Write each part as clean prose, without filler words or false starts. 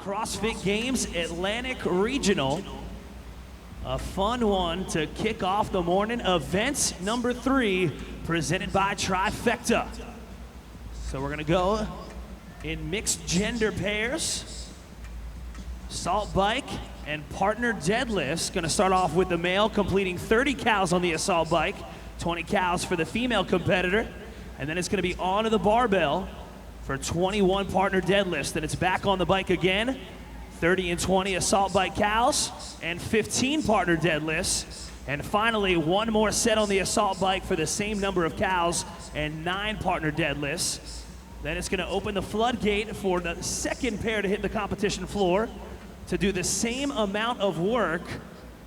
CrossFit Games Atlantic Regional. A fun one to kick off the morning. Event number 3, presented by Trifecta. So we're gonna go in mixed gender pairs. Assault bike and partner deadlifts. Gonna start off with the male completing 30 cows on the assault bike, 20 cows for the female competitor. And then it's gonna be onto the barbell for 21 partner deadlifts. Then it's back on the bike again, 30 and 20 assault bike cows, and 15 partner deadlifts. And finally, one more set on the assault bike for the same number of cows and 9 partner deadlifts. Then it's gonna open the floodgate for the second pair to hit the competition floor to do the same amount of work,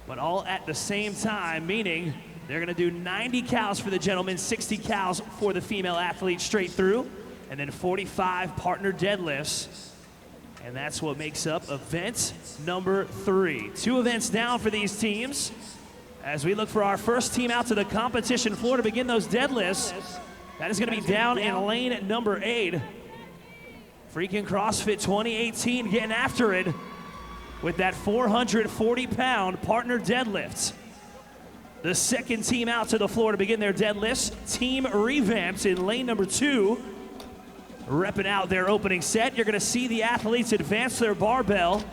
but all at the same time, meaning they're gonna do 90 cows for the gentlemen, 60 cows for the female athlete straight through, and then 45 partner deadlifts. And that's what makes up event number 3. 2 events down for these teams as we look for our first team out to the competition floor to begin those deadlifts. That is gonna be down in lane number 8. Freaking CrossFit 2018 getting after it with that 440-pound partner deadlift. The second team out to the floor to begin their deadlifts, Team Revamped in lane number 2. Repping out their opening set. You're gonna see the athletes advance their barbell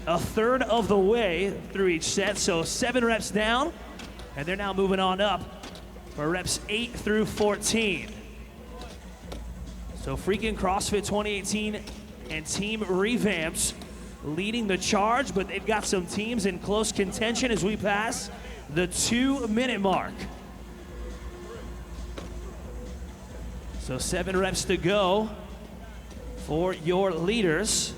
a third of the way through each set. So 7 reps down, and they're now moving on up for reps 8 through 14. So freaking CrossFit 2018 and Team Revamped leading the charge, but they've got some teams in close contention as we pass the 2-minute mark. So 7 reps to go for your leaders.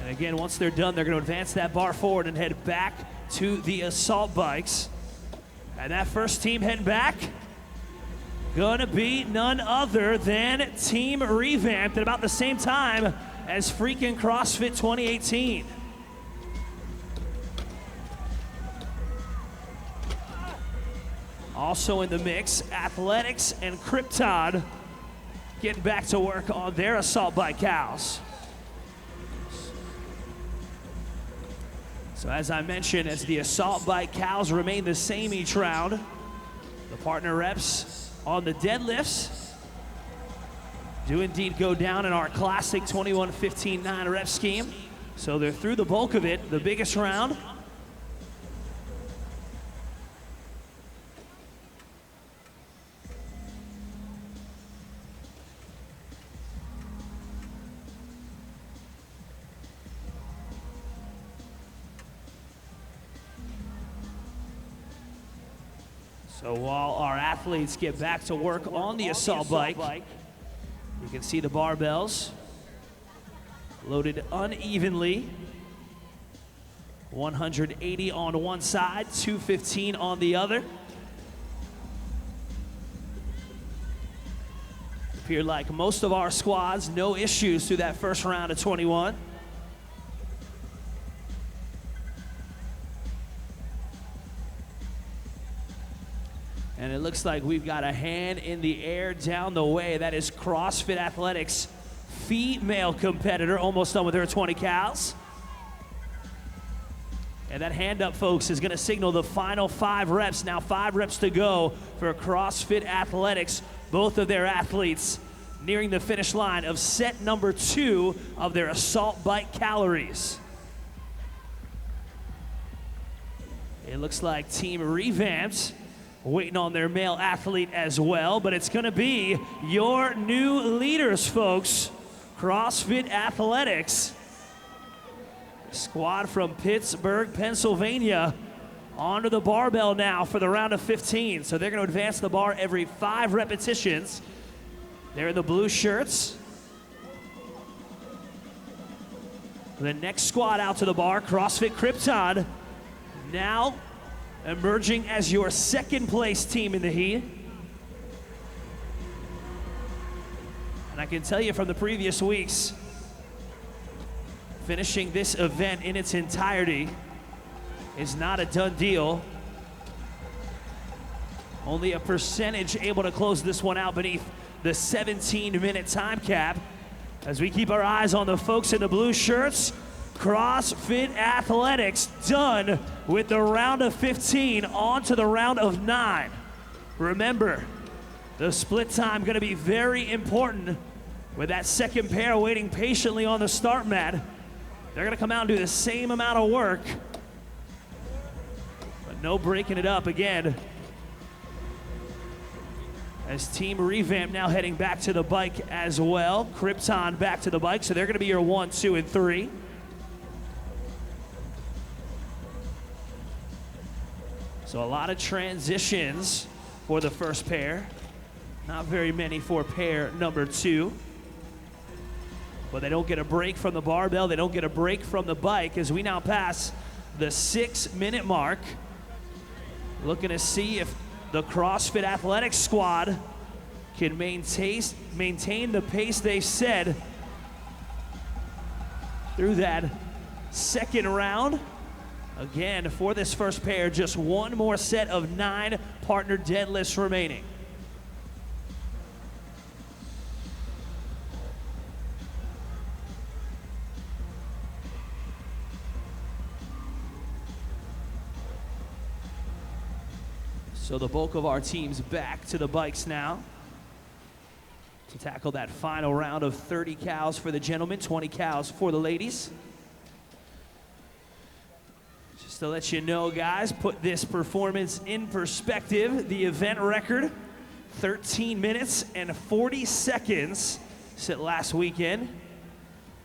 And again, once they're done, they're gonna advance that bar forward and head back to the assault bikes. And that first team heading back, gonna be none other than Team Revamped at about the same time as freaking CrossFit 2018. Also in the mix, Athletics and Krypton getting back to work on their assault bike cows. So as I mentioned, as the assault bike cows remain the same each round, the partner reps on the deadlifts do indeed go down in our classic 21-15-9 rep scheme. So they're through the bulk of it, the biggest round. So while our athletes get back to work on the assault bike, you can see the barbells loaded unevenly. 180 on one side, 215 on the other. Appeared like most of our squads, no issues through that first round of 21. And it looks like we've got a hand in the air down the way. That is CrossFit Athletics female competitor, almost done with her 20 cows. And that hand up, folks, is gonna signal the final 5 reps. Now 5 reps to go for CrossFit Athletics. Both of their athletes nearing the finish line of set number 2 of their assault bike calories. It looks like Team Revamped waiting on their male athlete as well, but it's gonna be your new leaders, folks. CrossFit Athletics. Squad from Pittsburgh, Pennsylvania, onto the barbell now for the round of 15. So they're gonna advance the bar every 5 repetitions. They're in the blue shirts. The next squad out to the bar, CrossFit Krypton, now emerging as your second place team in the heat. And I can tell you from the previous weeks, finishing this event in its entirety is not a done deal. Only a percentage able to close this one out beneath the 17-minute time cap. As we keep our eyes on the folks in the blue shirts, CrossFit Athletics done with the round of 15, on to the round of 9. Remember, the split time going to be very important with that second pair waiting patiently on the start mat. They're going to come out and do the same amount of work, but no breaking it up again. As Team Revamp now heading back to the bike as well. Krypton back to the bike, so they're going to be your 1, 2, and 3. So a lot of transitions for the first pair. Not very many for pair number 2. But they don't get a break from the barbell. They don't get a break from the bike as we now pass the 6-minute mark. Looking to see if the CrossFit Athletics squad can maintain the pace they set through that second round. Again, for this first pair, just one more set of 9 partner deadlifts remaining. So the bulk of our team's back to the bikes now to tackle that final round of 30 cows for the gentlemen, 20 cows for the ladies. Just to let you know, guys, put this performance in perspective. The event record, 13 minutes and 40 seconds, set last weekend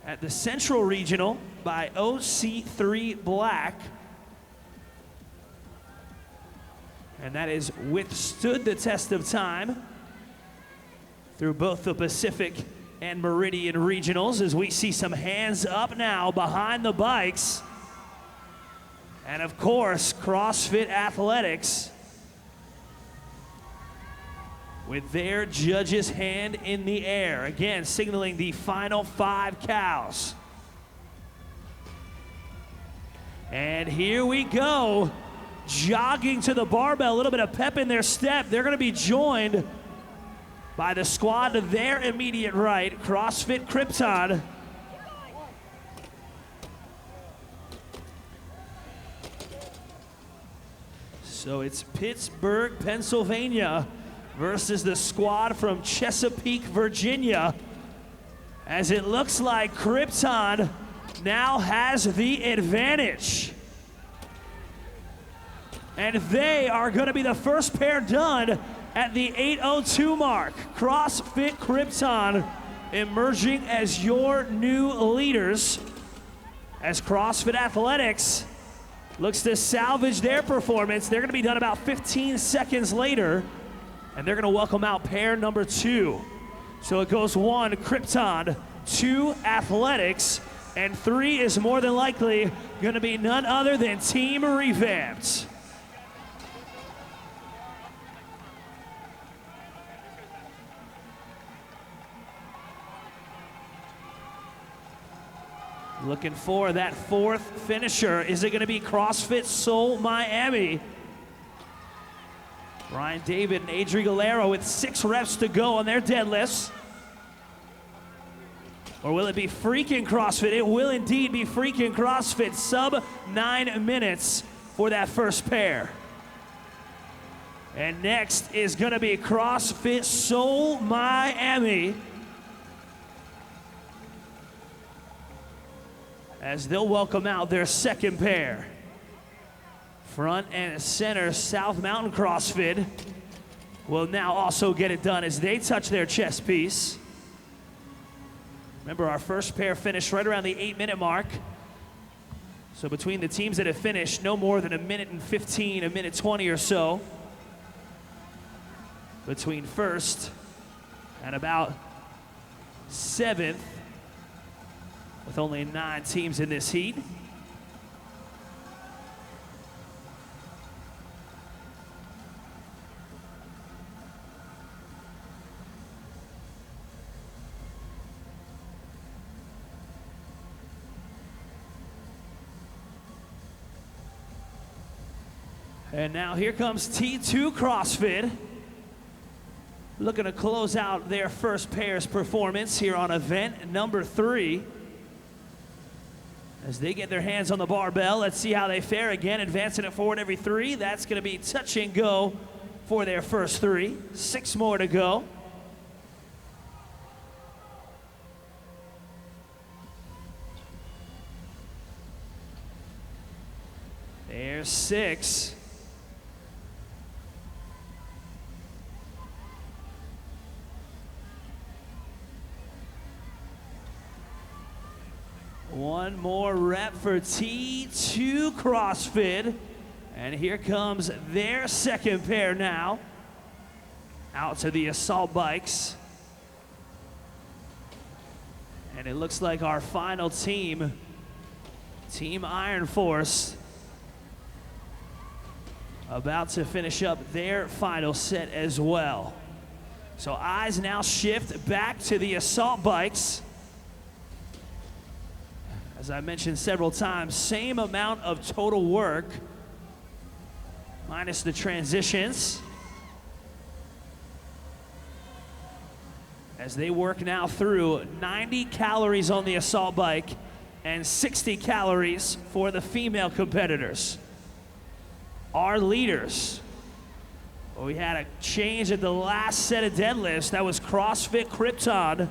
at the Central Regional by OC3 Black. And that has withstood the test of time through both the Pacific and Meridian regionals, as we see some hands up now behind the bikes. And of course, CrossFit Athletics with their judge's hand in the air, again signaling the final 5 cows. And here we go. Jogging to the barbell, a little bit of pep in their step. They're going to be joined by the squad to their immediate right, CrossFit Krypton. So it's Pittsburgh, Pennsylvania versus the squad from Chesapeake, Virginia. As it looks like Krypton now has the advantage. And they are going to be the first pair done at the 8:02 mark. CrossFit Krypton emerging as your new leaders, as CrossFit Athletics looks to salvage their performance. They're going to be done about 15 seconds later, and they're going to welcome out pair number 2. So it goes 1, Krypton, 2, Athletics, and 3 is more than likely going to be none other than Team Revamped. Looking for that 4th finisher. Is it going to be CrossFit Seoul, Miami? Ryan David and Adri Galero with 6 reps to go on their deadlifts. Or will it be freaking CrossFit? It will indeed be freaking CrossFit. Sub 9 minutes for that first pair. And next is going to be CrossFit Seoul, Miami, as they'll welcome out their second pair. Front and center, South Mountain CrossFit will now also get it done as they touch their chest piece. Remember, our first pair finished right around the 8-minute mark. So between the teams that have finished, no more than 1:15, 1:20 or so between first and about 7th, with only 9 teams in this heat. And now here comes T2 CrossFit. looking to close out their first pair's performance here on event number 3. As they get their hands on the barbell, let's see how they fare. Again, advancing it forward every 3. That's going to be touch and go for their first 3. 6 more to go. There's 6. One more rep for T2 CrossFit. And here comes their second pair now. Out to the assault bikes. And it looks like our final team, Team Iron Force, about to finish up their final set as well. So eyes now shift back to the assault bikes. As I mentioned several times, same amount of total work, minus the transitions. As they work now through 90 calories on the assault bike and 60 calories for the female competitors. Our leaders. Well, we had a change at the last set of deadlifts. That was CrossFit Krypton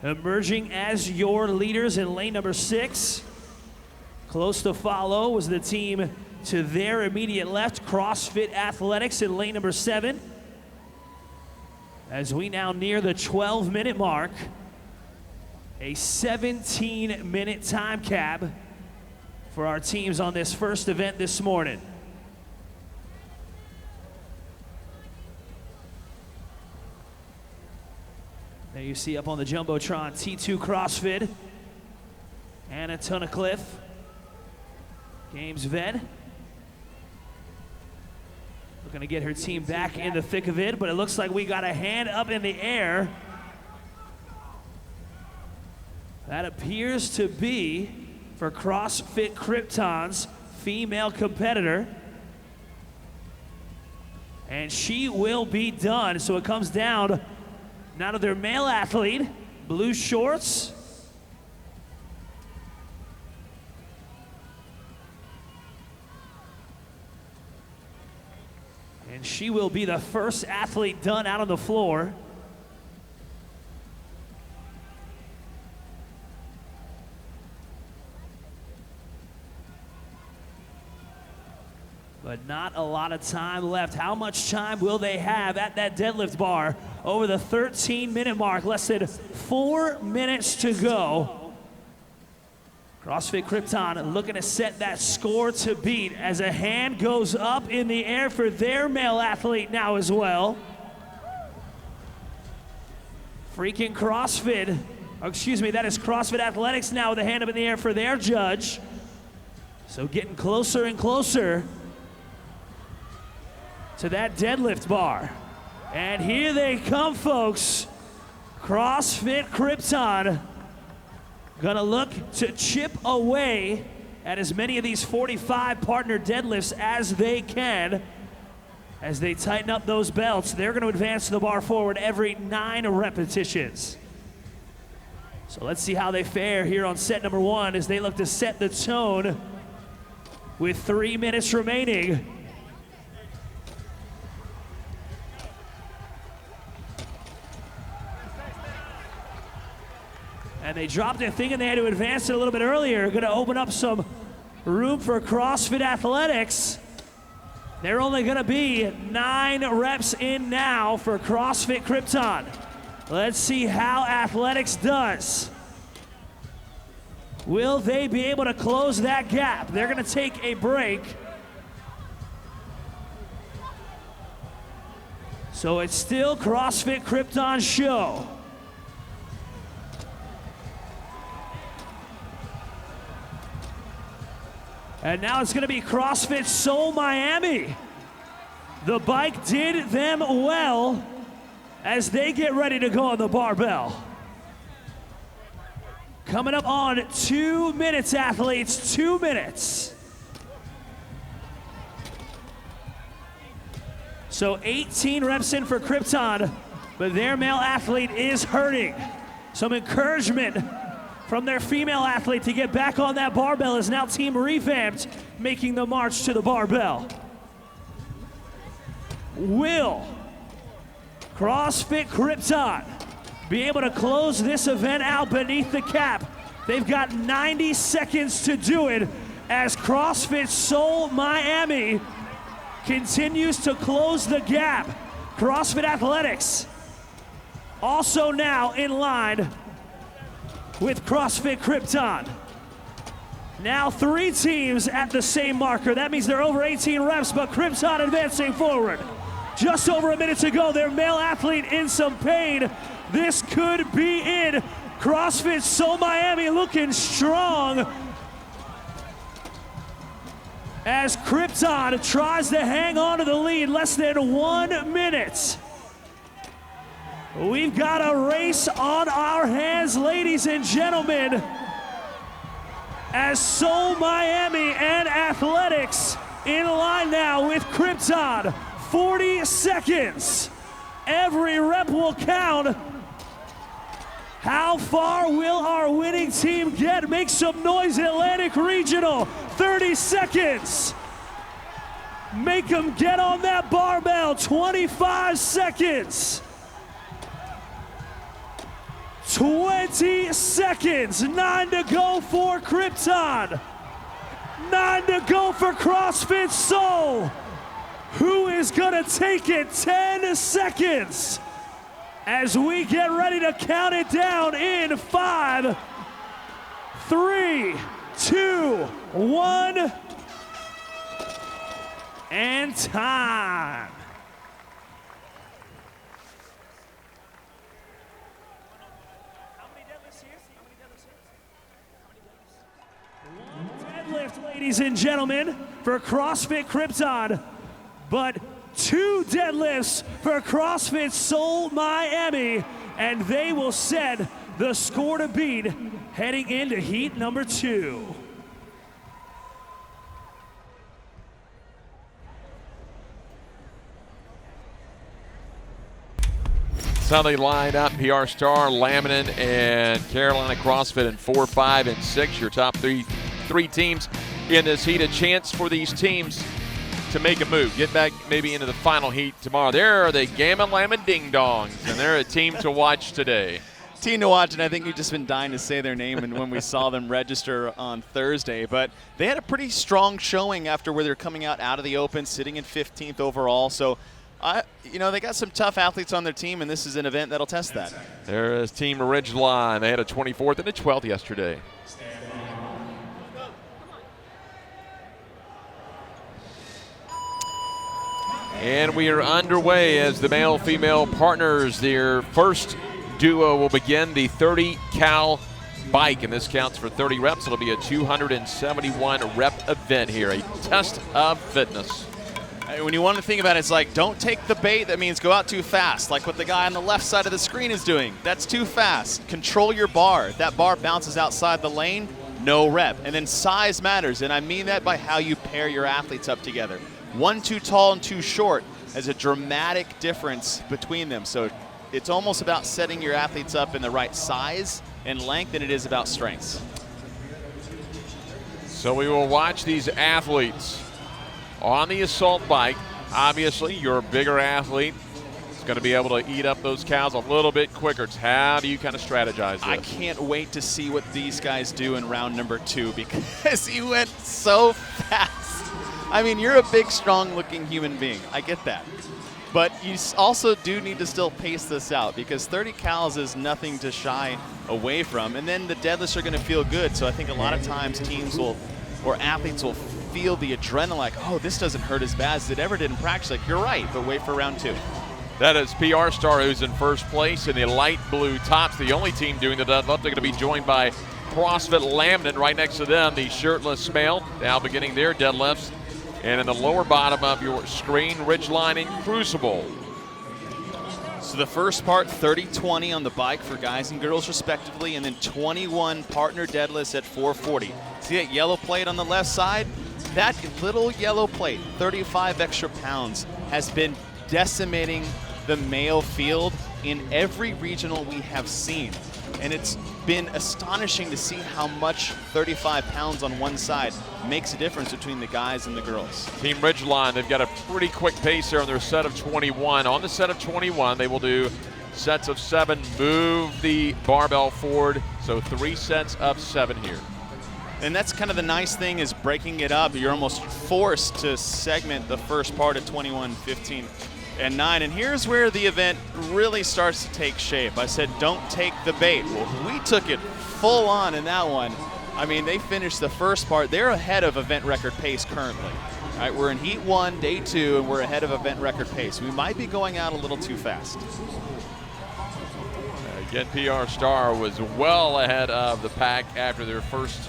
emerging as your leaders in lane number 6. Close to follow was the team to their immediate left, CrossFit Athletics in lane number 7. As we now near the 12-minute mark, a 17-minute time cap for our teams on this first event this morning. There you see up on the Jumbotron, T2 CrossFit, Anna Tunnicliffe, Games Ved. Looking to get her team back in the thick of it, but it looks like we got a hand up in the air. That appears to be for CrossFit Krypton's female competitor. And she will be done, so it comes down now to their male athlete, blue shorts. And she will be the first athlete done out on the floor. But not a lot of time left. How much time will they have at that deadlift bar? Over the 13-minute mark, less than 4 minutes to go. CrossFit Krypton looking to set that score to beat as a hand goes up in the air for their male athlete now as well. Freaking CrossFit, that is CrossFit Athletics now with a hand up in the air for their judge. So getting closer and closer to that deadlift bar. And here they come, folks. CrossFit Krypton gonna look to chip away at as many of these 45 partner deadlifts as they can. As they tighten up those belts, they're gonna advance the bar forward every 9 repetitions. So let's see how they fare here on set number 1 as they look to set the tone with 3 minutes remaining. And they dropped their thing and they had to advance it a little bit earlier. Gonna open up some room for CrossFit Athletics. They're only gonna be 9 reps in now for CrossFit Krypton. Let's see how Athletics does. Will they be able to close that gap? They're gonna take a break. So it's still CrossFit Krypton's show. And now it's gonna be CrossFit Seoul, Miami. The bike did them well as they get ready to go on the barbell. Coming up on 2 minutes, athletes, 2 minutes. So 18 reps in for Krypton, but their male athlete is hurting. Some encouragement from their female athlete to get back on that barbell is now team revamped, making the march to the barbell. Will CrossFit Krypton be able to close this event out beneath the cap? They've got 90 seconds to do it as CrossFit Seoul, Miami continues to close the gap. CrossFit Athletics also now in line with CrossFit Krypton. Now 3 teams at the same marker. That means they're over 18 reps, but Krypton advancing forward. Just over a minute to go, their male athlete in some pain. This could be it. CrossFit Seoul Miami looking strong as Krypton tries to hang on to the lead. Less than 1 minute. We've got a race on our hands, ladies and gentlemen, as Seoul Miami and Athletics in line now with Krypton. 40 seconds. Every rep will count. How far will our winning team get? Make some noise, Atlantic Regional. 30 seconds. Make them get on that barbell. 25 seconds. 20 seconds. 9 to go for Krypton. 9 to go for CrossFit Seoul. Who is gonna take it? 10 seconds. As we get ready to count it down in 5, 3, 2, 1, and time. Deadlift, ladies and gentlemen, for CrossFit Krypton, but 2 deadlifts for CrossFit Seoul Miami, and they will set the score to beat heading into heat number 2. That's how they line up. PR Star, Laminin, and Carolina CrossFit in 4, 5, and 6. Your top three teams in this heat. A chance for these teams to make a move, get back maybe into the final heat tomorrow. There are the Gamma Lamma Ding Dongs, and they're a team to watch today. Team to watch, and I think you've just been dying to say their name and when we saw them register on Thursday. But they had a pretty strong showing after where they're coming out of the open, sitting in 15th overall. So, they got some tough athletes on their team, and this is an event that'll test that. There is Team Ridgeline. They had a 24th and a 12th yesterday. And we are underway as the male-female partners. Their first duo will begin the 30 cal bike, and this counts for 30 reps. It'll be a 271 rep event here, a test of fitness. When you want to think about it, it's like, don't take the bait. That means go out too fast, like what the guy on the left side of the screen is doing. That's too fast. Control your bar. If that bar bounces outside the lane, no rep. And then size matters, and I mean that by how you pair your athletes up together. One too tall and too short has a dramatic difference between them. So it's almost about setting your athletes up in the right size and length than it is about strengths. So we will watch these athletes on the assault bike. Obviously, your bigger athlete is going to be able to eat up those cows a little bit quicker. How do you kind of strategize this? I can't wait to see what these guys do in round number 2 because he went so fast. I mean, you're a big, strong-looking human being. I get that. But you also do need to still pace this out because 30 cals is nothing to shy away from. And then the deadlifts are going to feel good. So I think a lot of times teams will, or athletes will feel the adrenaline like, oh, this doesn't hurt as bad as it ever did in practice. Like, you're right, but wait for round 2. That is PR Star, who's in first place in the light blue tops. The only team doing the deadlift. They're going to be joined by CrossFit Laminin right next to them, the shirtless male, now beginning their deadlifts. And in the lower bottom of your screen, Ridgeline and Crucible. So the first part, 30-20 on the bike for guys and girls respectively, and then 21 partner deadlifts at 440. See that yellow plate on the left side? That little yellow plate, 35 extra pounds, has been decimating the male field in every regional we have seen. And it's been astonishing to see how much 35 pounds on one side makes a difference between the guys and the girls. Team Ridgeline, they've got a pretty quick pace here on their set of 21. On the set of 21, they will do sets of 7, move the barbell forward, so 3 sets of 7 here. And that's kind of the nice thing, is breaking it up. You're almost forced to segment the first part of 21, 15, and 9. And here's where the event really starts to take shape. I said, don't take the bait. Well, we took it full on in that one. I mean, they finished the first part. They're ahead of event record pace currently. All right, we're in heat 1, day 2, and we're ahead of event record pace. We might be going out a little too fast. Again, PR Star was well ahead of the pack after their first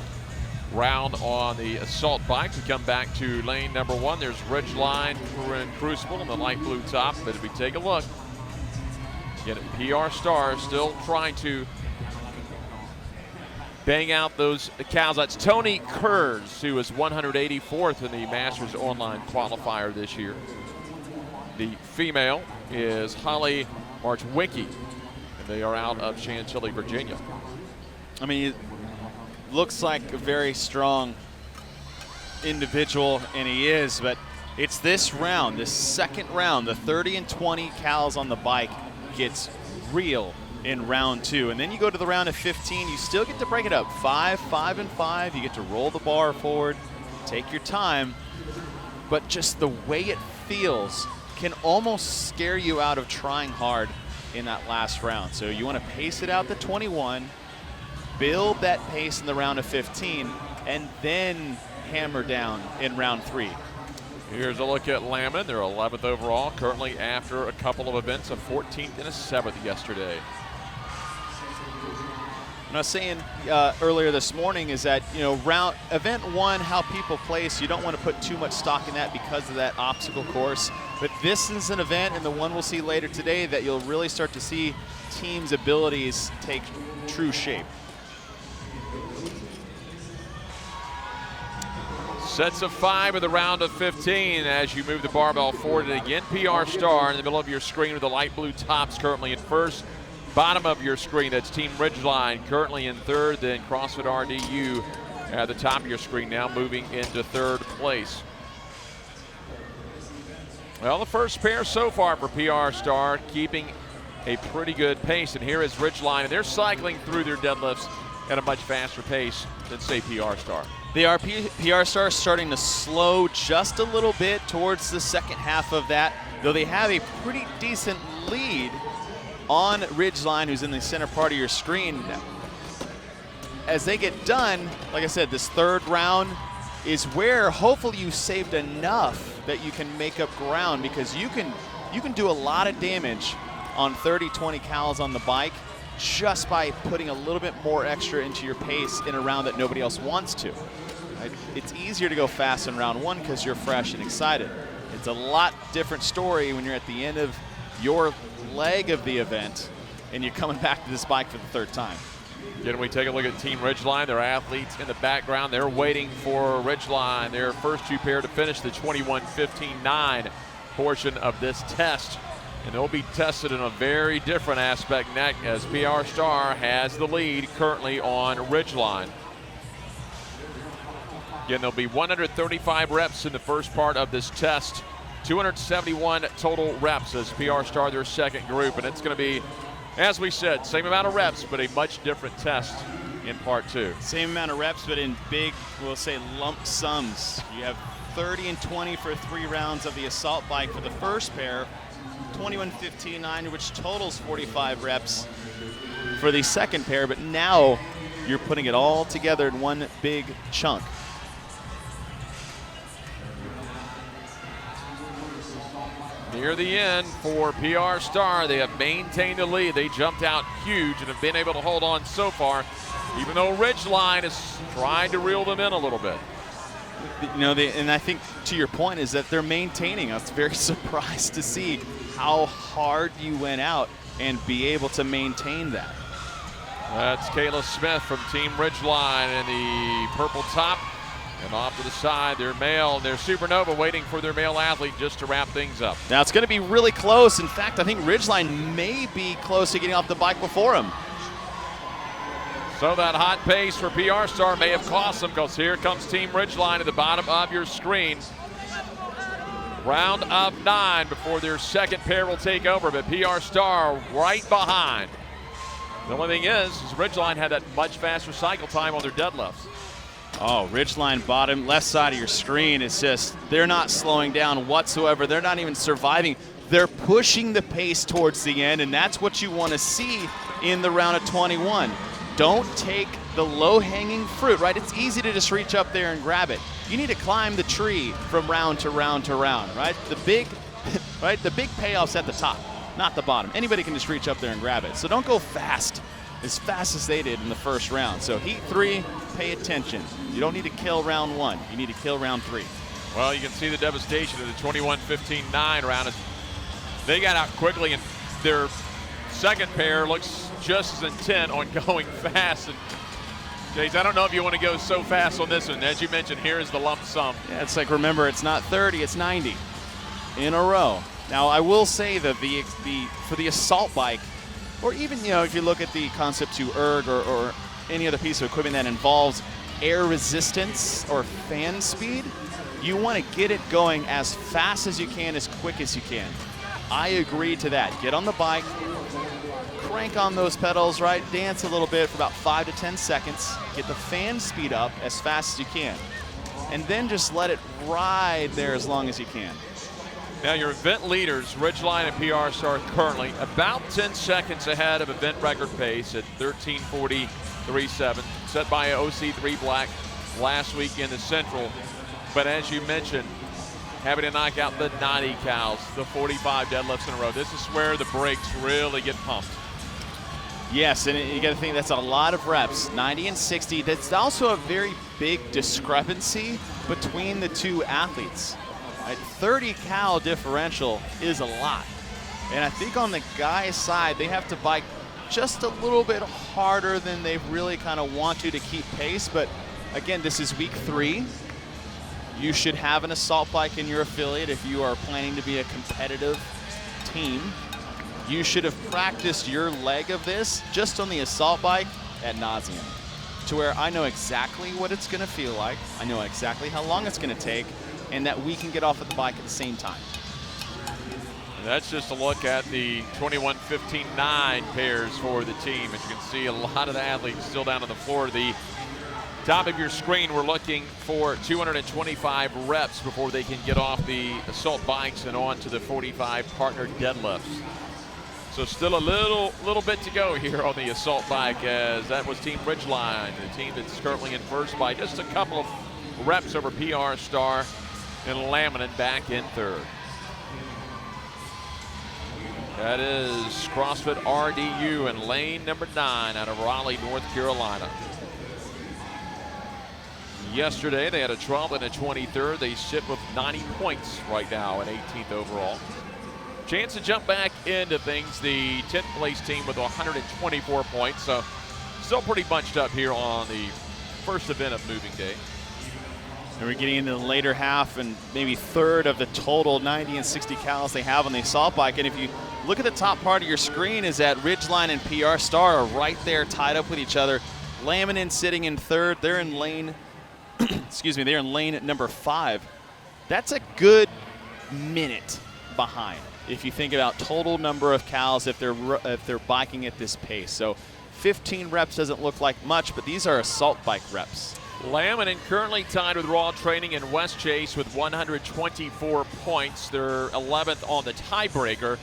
round on the assault bike. We come back to lane number 1. There's Ridgeline and Crucible in the light blue top. But if we take a look, again, PR Star still trying to bang out those cows. That's Tony Kurz, who was 184th in the Masters Online qualifier this year. The female is Holly Marchwicki, and they are out of Chantilly, Virginia. I mean, looks like a very strong individual, and he is, but it's this round, this second round, the 30 and 20 cows on the bike gets real in round 2. And then you go to the round of 15, you still get to break it up. 5, 5, and 5. You get to roll the bar forward, take your time, but just the way it feels can almost scare you out of trying hard in that last round. So you want to pace it out to 21, build that pace in the round of 15, and then hammer down in round 3. Here's a look at Laminin. They're 11th overall, currently after a couple of events, a 14th and a 7th yesterday. And I was saying earlier this morning is that, you know, event 1, how people place, you don't want to put too much stock in that because of that obstacle course. But this is an event, and the one we'll see later today, that you'll really start to see teams' abilities take true shape. Sets of 5 of the round of 15 as you move the barbell forward. And again, PR Star in the middle of your screen with the light blue tops currently in first. Bottom of your screen, that's Team Ridgeline currently in third. Then CrossFit RDU at the top of your screen now moving into third place. Well, the first pair so far for PR Star keeping a pretty good pace. And here is Ridgeline, and they're cycling through their deadlifts at a much faster pace than, say, PR Star. They are. PR Star starting to slow just a little bit towards the second half of that, though they have a pretty decent lead on Ridgeline, who's in the center part of your screen. As they get done, like I said, this third round is where hopefully you saved enough that you can make up ground, because you can do a lot of damage on 30, 20 cows on the bike just by putting a little bit more extra into your pace in a round that nobody else wants to. It's easier to go fast in round 1 because you're fresh and excited. It's a lot different story when you're at the end of your leg of the event and you're coming back to this bike for the third time. Again, we take a look at Team Ridgeline. Their athletes in the background, they're waiting for Ridgeline, their first 2 pair, to finish the 21-15-9 portion of this test. And they'll be tested in a very different aspect next, as PR Star has the lead currently on Ridgeline. Again, there'll be 135 reps in the first part of this test. 271 total reps as PR Star their second group. And it's going to be, as we said, same amount of reps, but a much different test in part 2. Same amount of reps, but in big, we'll say, lump sums. You have 30 and 20 for 3 rounds of the assault bike for the first pair. 21-15-9, which totals 45 reps for the second pair, but now you're putting it all together in one big chunk. Near the end for PR Star, they have maintained the lead. They jumped out huge and have been able to hold on so far, even though Ridgeline is trying to reel them in a little bit. You know, and I think to your point is that they're maintaining. I was very surprised to see how hard you went out and be able to maintain that. That's Kayla Smith from Team Ridgeline in the purple top. And off to the side, their Supernova waiting for their male athlete just to wrap things up. Now it's going to be really close. In fact, I think Ridgeline may be close to getting off the bike before him. So that hot pace for PR Star may have cost them, because here comes Team Ridgeline at the bottom of your screen. Round of 9 before their second pair will take over, but PR Star right behind. The only thing is Ridgeline had that much faster cycle time on their deadlifts. Oh, Ridgeline bottom left side of your screen. It's just, they're not slowing down whatsoever. They're not even surviving. They're pushing the pace towards the end, and that's what you want to see in the round of 21. Don't take the low-hanging fruit, right? It's easy to just reach up there and grab it. You need to climb the tree from round to round to round, right? The big payoff's at the top, not the bottom. Anybody can just reach up there and grab it. So don't go fast as they did in the first round. So heat 3, pay attention. You don't need to kill round 1. You need to kill round 3. Well, you can see the devastation of the 21-15-9 round. As they got out quickly, and their second pair looks just as intent on going fast. And Jace, I don't know if you want to go so fast on this one. As you mentioned, here is the lump sum. Yeah, it's like, remember, it's not 30, it's 90 in a row. Now, I will say that for the assault bike, or even, if you look at the Concept 2 erg or any other piece of equipment that involves air resistance or fan speed, you want to get it going as fast as you can, as quick as you can. I agree to that. Get on the bike, crank on those pedals, right? Dance a little bit for about 5 to 10 seconds. Get the fan speed up as fast as you can. And then just let it ride there as long as you can. Now your event leaders, Ridgeline and PR Star, currently about 10 seconds ahead of event record pace at 13:40.37, set by OC3 Black last week in the Central. But as you mentioned, having to knock out the 90 cows, the 45 deadlifts in a row. This is where the brakes really get pumped. Yes, and you got to think that's a lot of reps, 90 and 60. That's also a very big discrepancy between the two athletes. A 30 cal differential is a lot. And I think on the guy's side, they have to bike just a little bit harder than they really kind of want to keep pace. But again, this is week 3. You should have an assault bike in your affiliate if you are planning to be a competitive team. You should have practiced your leg of this just on the assault bike ad nauseum, to where I know exactly what it's going to feel like. I know exactly how long it's going to take, and that we can get off of the bike at the same time. And that's just a look at the 21-15-9 pairs for the team. As you can see, a lot of the athletes still down on the floor. The top of your screen, we're looking for 225 reps before they can get off the assault bikes and on to the 45 partner deadlifts. So still a little bit to go here on the assault bike, as that was Team Ridgeline, the team that's currently in first by just a couple of reps over PR Star and Laminin back in third. That is CrossFit RDU in lane number 9 out of Raleigh, North Carolina. Yesterday they had a 12th and a 23rd. They sit with 90 points right now and 18th overall. Chance to jump back into things. The 10th place team with 124 points. So still pretty bunched up here on the first event of moving day. And we're getting into the later half and maybe third of the total 90 and 60 cals they have on the assault bike. And if you look at the top part of your screen, is that Ridgeline and PR Star are right there tied up with each other. Laminin sitting in third. They're in lane, they're in lane number 5. That's a good minute behind if you think about total number of cals if they're biking at this pace. So 15 reps doesn't look like much, but these are assault bike reps. Laminin currently tied with Raw Training and West Chase with 124 points. They're 11th on the tiebreaker,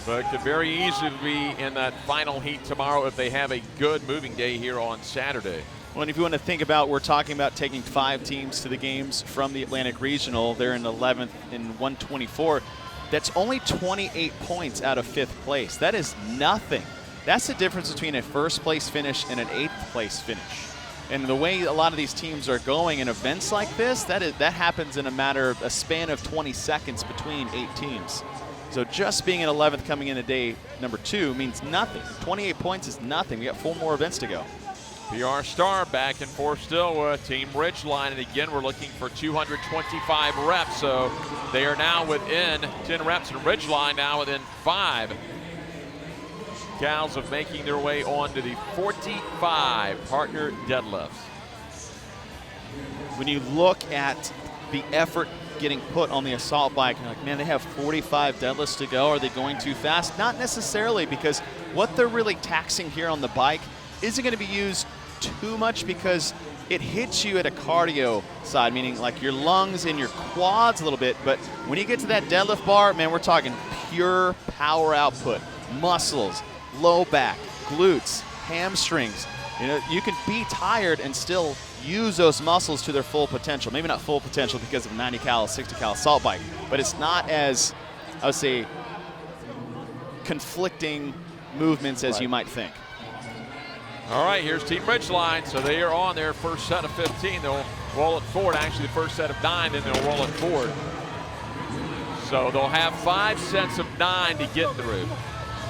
but could very easily be in that final heat tomorrow if they have a good moving day here on Saturday. Well, and if you want to think about, we're talking about taking 5 teams to the games from the Atlantic Regional. They're in 11th in 124. That's only 28 points out of 5th place. That is nothing. That's the difference between a first place finish and an 8th place finish. And the way a lot of these teams are going in events like this, that happens in a span of 20 seconds between 8 teams. So just being in 11th coming into day number 2 means nothing. 28 points is nothing. We got 4 more events to go. PR Star back and forth still with Team Ridgeline, and again we're looking for 225 reps, so they are now within 10 reps, and Ridgeline now within 5. Gals of making their way on to the 45 Partner Deadlifts. When you look at the effort getting put on the assault bike, you're like, man, they have 45 deadlifts to go. Are they going too fast? Not necessarily, because what they're really taxing here on the bike isn't going to be used too much, because it hits you at a cardio side, meaning like your lungs and your quads a little bit. But when you get to that deadlift bar, man, we're talking pure power output, muscles, low back, glutes, hamstrings. You know, you can be tired and still use those muscles to their full potential. Maybe not full potential because of a 90 cal, 60 cal assault bike, but it's not as, I would say, conflicting movements as you might think. All right, here's Team Ridgeline. So they are on their first set of 15. They'll roll it forward. Actually, the first set of 9, then they'll roll it forward. So they'll have 5 sets of 9 to get through.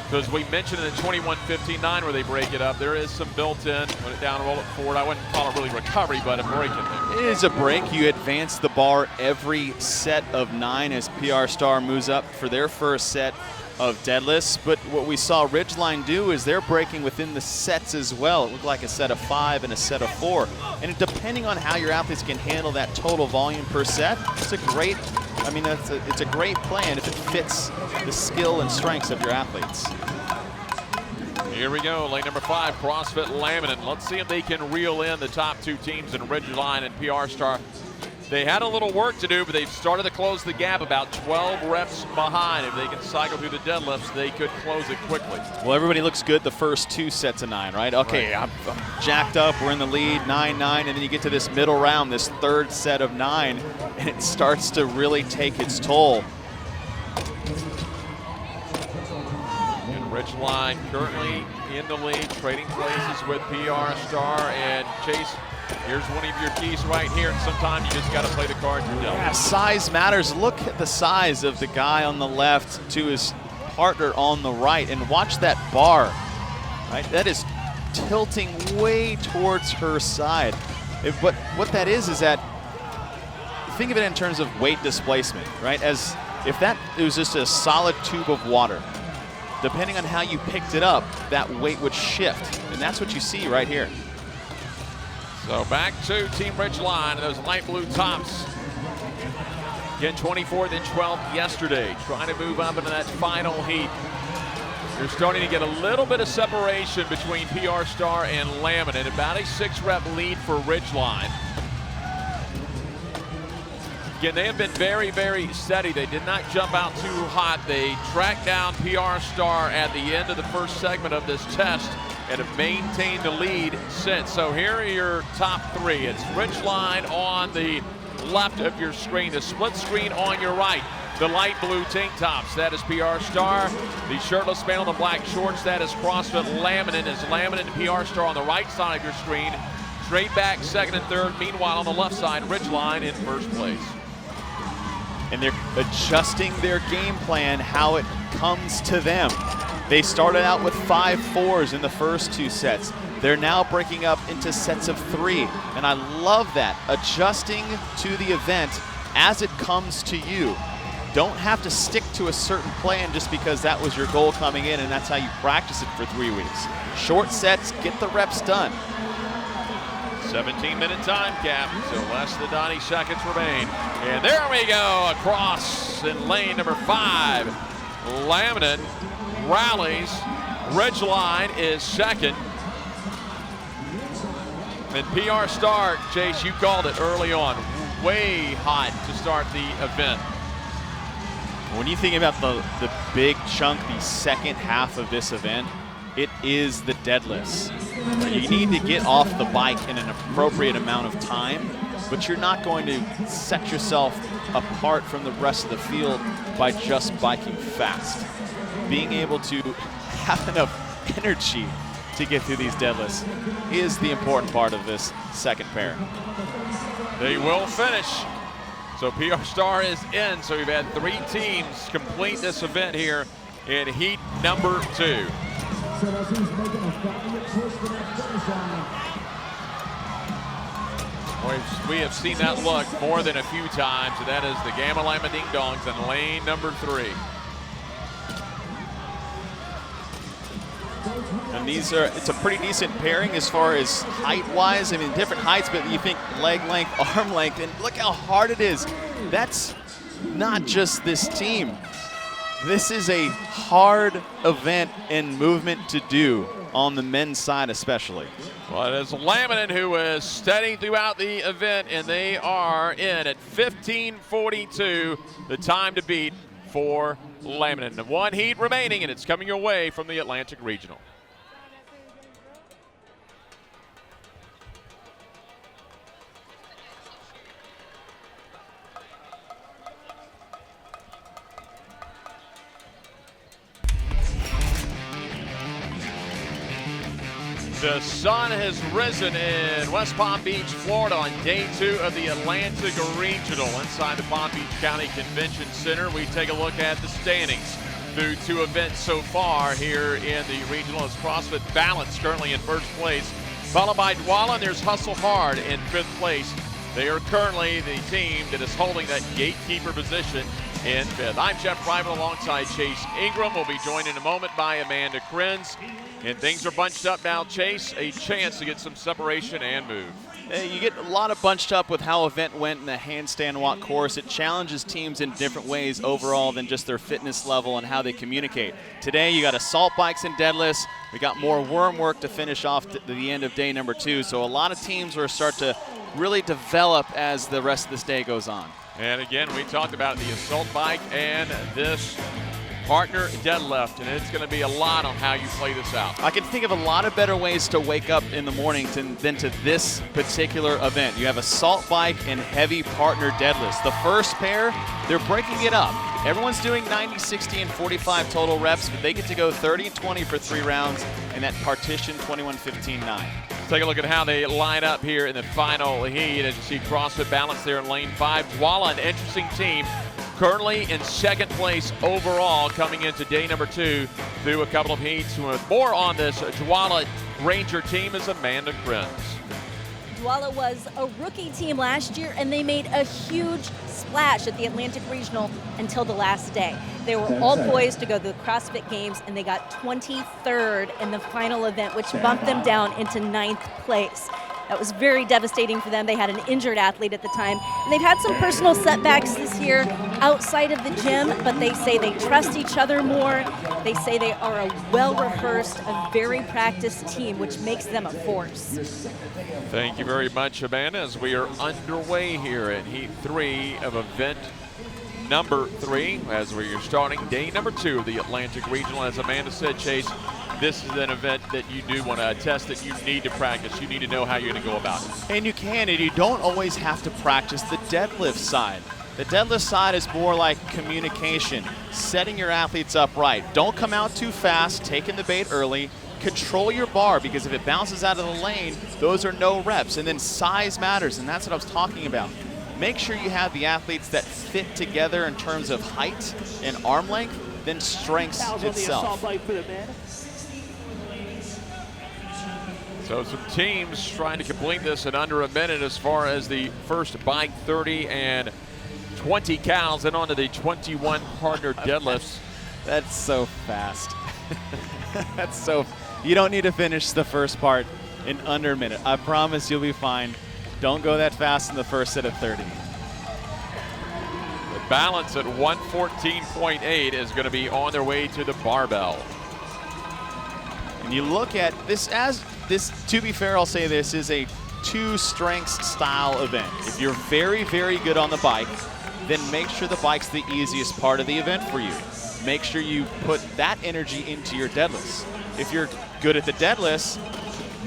So as we mentioned in the 21-15-9 where they break it up, there is some built-in, put it down, roll it forward. I wouldn't call it really recovery, but a break in there. It is a break. You advance the bar every set of 9 as PR Star moves up for their first set of deadlifts. But what we saw Ridgeline do is they're breaking within the sets as well. It looked like a set of 5 and a set of 4. And depending on how your athletes can handle that total volume per set, it's a great, it's a great plan if it fits the skill and strengths of your athletes. Here we go, lane number 5, CrossFit Laminin. Let's see if they can reel in the top 2 teams in Ridgeline and PR Star. They had a little work to do, but they've started to close the gap, about 12 reps behind. If they can cycle through the deadlifts, they could close it quickly. Well, everybody looks good the first 2 sets of 9, right? Okay, right. I'm jacked up, we're in the lead, 9-9, and then you get to this middle round, this third set of 9, and it starts to really take its toll. And Ridgeline currently in the lead, trading places with PR Star and Chase. Here's one of your keys right here, and sometimes you just got to play the cards you're dealt. Yeah, size matters. Look at the size of the guy on the left to his partner on the right, and watch that bar, right? That is tilting way towards her side. But what that is that, think of it in terms of weight displacement, right? As if that it was just a solid tube of water, depending on how you picked it up, that weight would shift, and that's what you see right here. So back to Team Ridgeline, those light blue tops. Again, 24, then 12 yesterday. Trying to move up into that final heat. You're starting to get a little bit of separation between PR Star and Laminin. About a 6-rep lead for Ridgeline. Again, they have been very, very steady. They did not jump out too hot. They tracked down PR Star at the end of the first segment of this test and have maintained the lead since. So here are your top 3. It's Ridgeline on the left of your screen, the split screen on your right. The light blue tank tops, that is PR Star. The shirtless man on the black shorts, that is CrossFit Laminin. Is Laminin and PR Star on the right side of your screen. Straight back, second and third. Meanwhile, on the left side, Ridgeline in first place. And they're adjusting their game plan how it comes to them. They started out with 5 4s in the first 2 sets. They're now breaking up into sets of 3, and I love that. Adjusting to the event as it comes to you. Don't have to stick to a certain plan just because that was your goal coming in and that's how you practice it for 3 weeks. Short sets, get the reps done. 17-minute time cap, so less than 90 seconds remain. And there we go, across in lane number 5. Laminin rallies. Ridgeline is second. And PR Star, Chase, you called it early on. Way hot to start the event. When you think about the big chunk, the second half of this event, it is the deadlifts. You need to get off the bike in an appropriate amount of time, but you're not going to set yourself apart from the rest of the field by just biking fast. Being able to have enough energy to get through these deadlifts is the important part of this second pair. They will finish. So PR Star is in. So we've had 3 teams complete this event here in heat number 2. We have seen that look more than a few times, and that is the Gamma Lama Ding Dongs in lane number 3. And it's a pretty decent pairing as far as height-wise. I mean, different heights, but you think leg length, arm length, and look how hard it is. That's not just this team. This is a hard event and movement to do on the men's side especially. Well, it is Laminin who is steady throughout the event, and they are in at 15:42, the time to beat for Laminin. One heat remaining, and it's coming your way from the Atlantic Regional. The sun has risen in West Palm Beach, Florida on day 2 of the Atlantic Regional inside the Palm Beach County Convention Center. We take a look at the standings through 2 events so far here in the regional. As CrossFit Balance currently in first place, followed by Dwala, and there's Hustle Hard in 5th place. They are currently the team that is holding that gatekeeper position in 5th. I'm Jeff Private alongside Chase Ingram. We'll be joined in a moment by Amanda Krenz. And things are bunched up now, Chase. A chance to get some separation and move. You get a lot of bunched up with how event went in the handstand walk course. It challenges teams in different ways overall than just their fitness level and how they communicate. Today you got assault bikes and deadlifts. We got more worm work to finish off the end of day number 2. So a lot of teams will start to really develop as the rest of this day goes on. And again, we talked about the assault bike and this Partner Deadlift, and it's going to be a lot on how you play this out. I can think of a lot of better ways to wake up in the morning than to this particular event. You have assault bike and heavy partner deadlifts. The first pair, they're breaking it up. Everyone's doing 90, 60, and 45 total reps, but they get to go 30 and 20 for 3 rounds in that partition 21, 15, 9. Take a look at how they line up here in the final heat. As you see CrossFit Balance there in lane 5. Dwala, an interesting team, currently in 2nd place overall coming into day number 2 through a couple of heats. More on this Dwala Ranger team is Amanda Krenz. Dwala was a rookie team last year, and they made a huge splash at the Atlantic Regional until the last day. They were all poised to go to the CrossFit Games, and they got 23rd in the final event, which bumped them down into 9th place. That was very devastating for them. They had an injured athlete at the time. And they've had some personal setbacks this year outside of the gym, but they say they trust each other more. They say they are a well-rehearsed, a very practiced team, which makes them a force. Thank you very much, Amanda, as we are underway here at Heat 3 of event number 3, as we are starting day number 2 of the Atlantic Regional. As Amanda said, Chase, this is an event that you do want to test, that you need to practice. You need to know how you're going to go about it. And you can, and you don't always have to practice the deadlift side. The deadlift side is more like communication, setting your athletes up right. Don't come out too fast, taking the bait early. Control your bar, because if it bounces out of the lane, those are no reps. And then size matters, and that's what I was talking about. Make sure you have the athletes that fit together in terms of height and arm length, then strength itself. So some teams trying to complete this in under a minute as far as the first bike 30 and 20 cows, and onto the 21 partner deadlifts. That's so fast. That's so. You don't need to finish the first part in under a minute. I promise you'll be fine. Don't go that fast in the first set of 30. The balance at 114.8 is going to be on their way to the barbell. And you look at this as this, to be fair, I'll say this is a 2 strengths style event. If you're very, very good on the bike, then make sure the bike's the easiest part of the event for you. Make sure you put that energy into your deadlifts. If you're good at the deadlifts,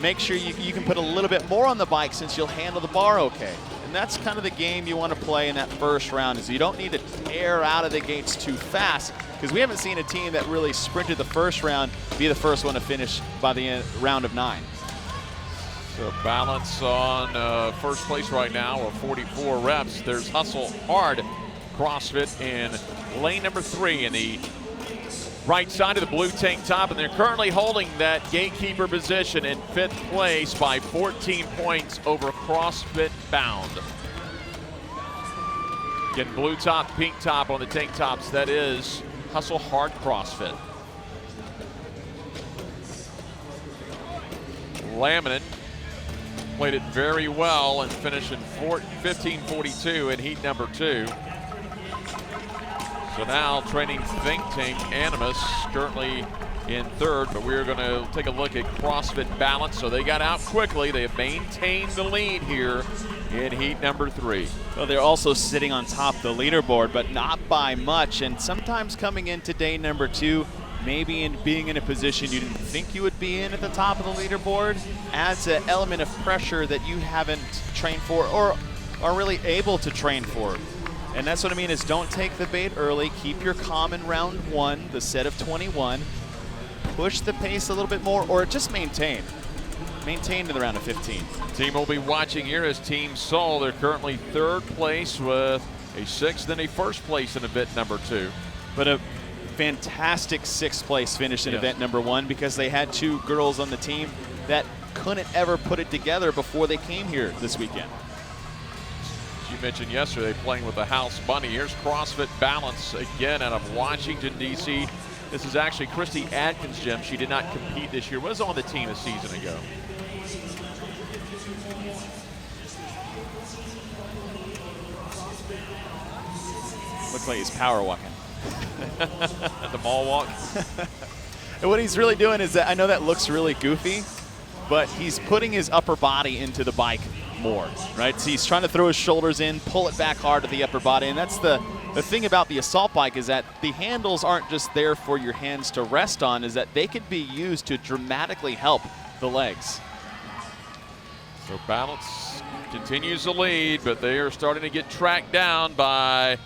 make sure you can put a little bit more on the bike, since you'll handle the bar okay. And that's kind of the game you want to play in that first round, is you don't need to tear out of the gates too fast, because we haven't seen a team that really sprinted the first round be the first one to finish by the end, round of 9. So balance on first place right now of 44 reps. There's Hustle Hard CrossFit in lane number 3 in the right side of the blue tank top, and they're currently holding that gatekeeper position in 5th place by 14 points over CrossFit Bound. Again, blue top, pink top on the tank tops. That is Hustle Hard CrossFit. Laminate played it very well and finished in 15:42 in heat number 2. So now training Think Tank Animus currently in 3rd, but we're going to take a look at CrossFit Balance. So they got out quickly. They have maintained the lead here in heat number 3. Well, they're also sitting on top of the leaderboard, but not by much. And sometimes coming into day number 2, maybe being in a position you didn't think you would be in at the top of the leaderboard adds an element of pressure that you haven't trained for or are really able to train for. And that's what I mean is don't take the bait early. Keep your calm in round 1, the set of 21. Push the pace a little bit more or just maintain. Maintain to the round of 15. Team will be watching here is Team Seoul. They're currently 3rd place with a 6th and a 1st place in event number 2. But a fantastic 6th place finish in event number 1 because they had 2 girls on the team that couldn't ever put it together before they came here this weekend. As you mentioned yesterday, playing with the house bunny. Here's CrossFit Balance again out of Washington, D.C. This is actually Christy Adkins' gym. She did not compete this year, was on the team a season ago. Looks like he's power walking. The mall walk. And what he's really doing is that I know that looks really goofy, but he's putting his upper body into the bike more, right? So he's trying to throw his shoulders in, pull it back hard to the upper body, and that's the thing about the assault bike is that the handles aren't just there for your hands to rest on, is that they can be used to dramatically help the legs. So Balance continues to lead, but they are starting to get tracked down by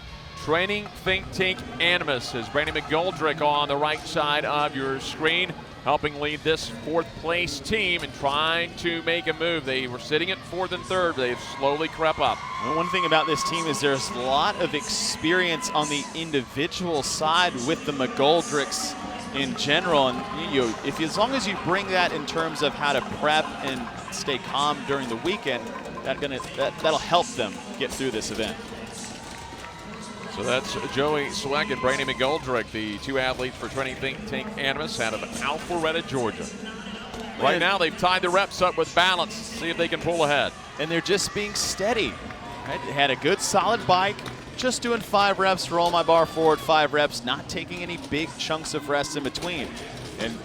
Training Think Tank Animus. As Brandon McGoldrick on the right side of your screen, helping lead this 4th place team and trying to make a move. They were sitting at 4th and 3rd. They've slowly crept up. Well, one thing about this team is there's a lot of experience on the individual side with the McGoldricks in general. And as long as you bring that in terms of how to prep and stay calm during the weekend, that'll help them get through this event. So that's Joey Sweck and Brandon McGoldrick, the 2 athletes for Training Think Tank Animus out of Alpharetta, Georgia. Right now they've tied the reps up with Balance. See if they can pull ahead. And they're just being steady. Right? They had a good solid bike, just doing 5 reps, roll my bar forward 5 reps, not taking any big chunks of rest in between. And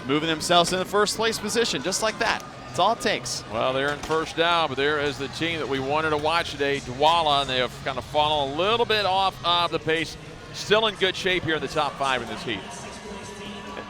moving themselves in the 1st place position, just like that. That's all it takes. Well, they're in 1st now, but there is the team that we wanted to watch today, Douala, and they have kind of fallen a little bit off of the pace. Still in good shape here in the top 5 in this heat.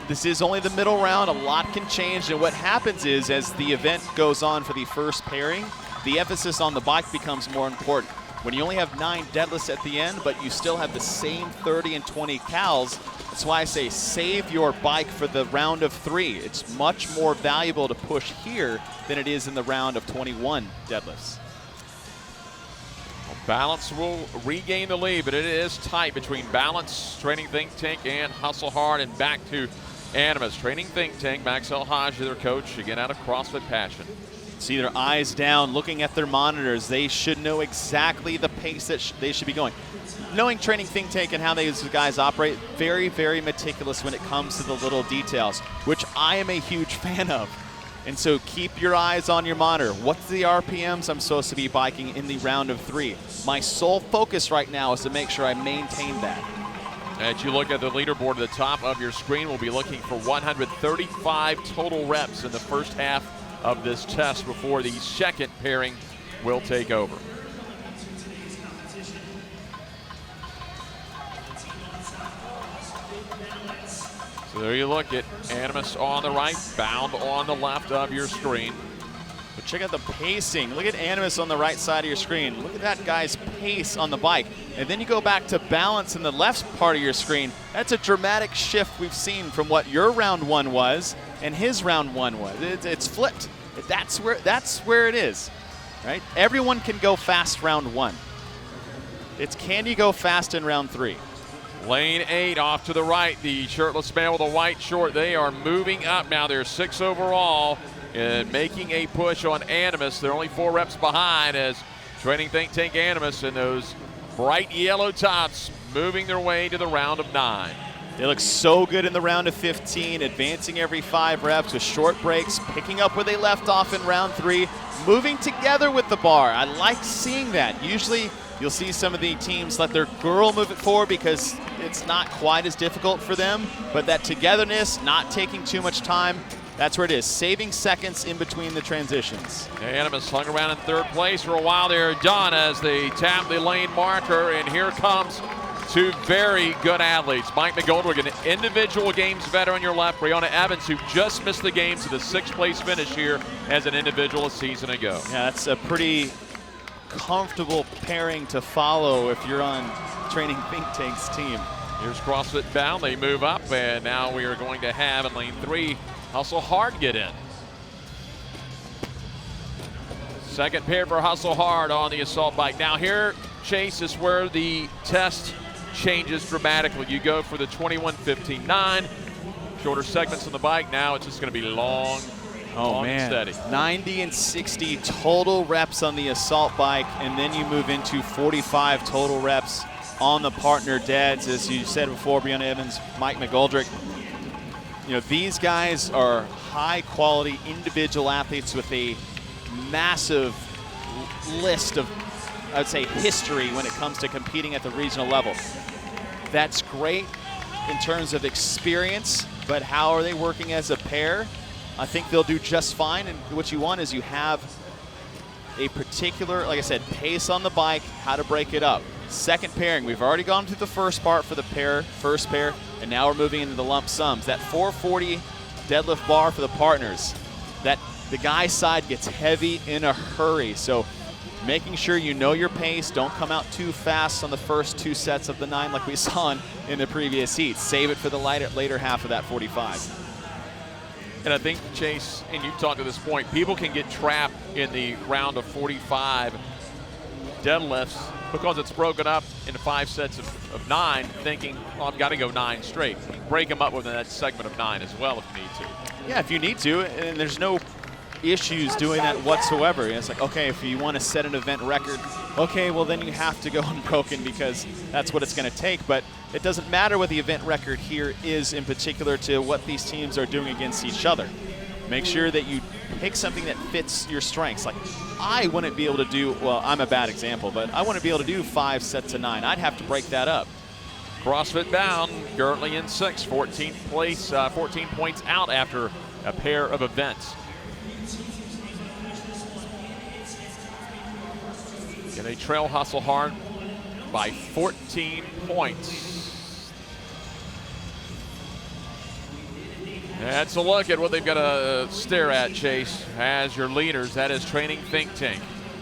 This is only the middle round. A lot can change, and what happens is as the event goes on for the 1st pairing, the emphasis on the bike becomes more important. When you only have 9 deadlifts at the end, but you still have the same 30 and 20 cals, that's why I say save your bike for the round of 3. It's much more valuable to push here than it is in the round of 21 deadlifts. Well, Balance will regain the lead, but it is tight between Balance, Training Think Tank, and Hustle Hard, and back to Animus. Training Think Tank, Max El-Hajj, their coach, again out of CrossFit Passion. See their eyes down, looking at their monitors. They should know exactly the pace that they should be going. Knowing Training Think Tank and how these guys operate, very, very meticulous when it comes to the little details, which I am a huge fan of. And so keep your eyes on your monitor. What's the RPMs I'm supposed to be biking in the round of 3? My sole focus right now is to make sure I maintain that. As you look at the leaderboard at the top of your screen, we'll be looking for 135 total reps in the 1st half of this test before the 2nd pairing will take over. So there you look at Animus on the right, Bound on the left of your screen. But check out the pacing. Look at Animus on the right side of your screen. Look at that guy's pace on the bike. And then you go back to Balance in the left part of your screen. That's a dramatic shift we've seen from what your round 1 was and his round 1 was. It's flipped. That's where it is, right? Everyone can go fast round 1. It's can you go fast in round 3? Lane 8 off to the right. The shirtless man with a white short. They are moving up now. They're 6 overall and making a push on Animus. They're only 4 reps behind as Training Think Tank Animus and those bright yellow tops moving their way to the round of 9. They look so good in the round of 15, advancing every 5 reps with short breaks, picking up where they left off in round 3, moving together with the bar. I like seeing that. Usually you'll see some of the teams let their girl move it forward because it's not quite as difficult for them, but that togetherness, not taking too much time, that's where it is, saving seconds in between the transitions. Animus hung around in 3rd place for a while there, done as they tap the lane marker, and here comes 2 very good athletes. Mike McGoldrick, an individual games veteran on your left. Brianna Evans, who just missed the games to the 6th place finish here as an individual a season ago. Yeah, that's a pretty comfortable pairing to follow if you're on Training Think Tank's team. Here's CrossFit bound. They move up, and now we are going to have in lane 3, Hustle Hard get in. Second pair for Hustle Hard on the assault bike. Now here, Chase, is where the test changes dramatically. You go for the 21-15-9, shorter segments on the bike. Now it's just going to be long, long and steady. 90 and 60 total reps on the assault bike, and then you move into 45 total reps on the Partner Deads. As you said before, Brianna Evans, Mike McGoldrick. You know, these guys are high-quality individual athletes with a massive list of, I would say, history when it comes to competing at the regional level. That's great in terms of experience, but how are they working as a pair? I think they'll do just fine, and what you want is you have a particular, like I said, pace on the bike, how to break it up. Second pairing, we've already gone through the first part for the first pair, and now we're moving into the lump sums. That 440 deadlift bar for the partners, that the guy's side gets heavy in a hurry, so making sure you know your pace, don't come out too fast on the first 2 sets of the 9 like we saw in the previous heats. Save it for the later half of that 45. And I think, Chase, and you've talked to this point, people can get trapped in the round of 45 deadlifts because it's broken up into 5 sets of 9, thinking, well, I've got to go 9 straight. Break them up within that segment of 9 as well if you need to. Yeah, if you need to, and there's no issues doing that whatsoever. It's like, okay, if you want to set an event record, okay, well then you have to go unbroken because that's what it's going to take. But it doesn't matter what the event record here is in particular to what these teams are doing against each other. Make sure that you pick something that fits your strengths. Like, I wouldn't be able to do, well, I'm a bad example, but I wouldn't be able to do 5 sets of 9. I'd have to break that up. CrossFit bound, currently in 6th, 14th place, 14 points out after a pair of events. And they trail Hustle Hard by 14 points. That's a look at what they've got to stare at, Chase, as your leaders. That is Training Think Tank.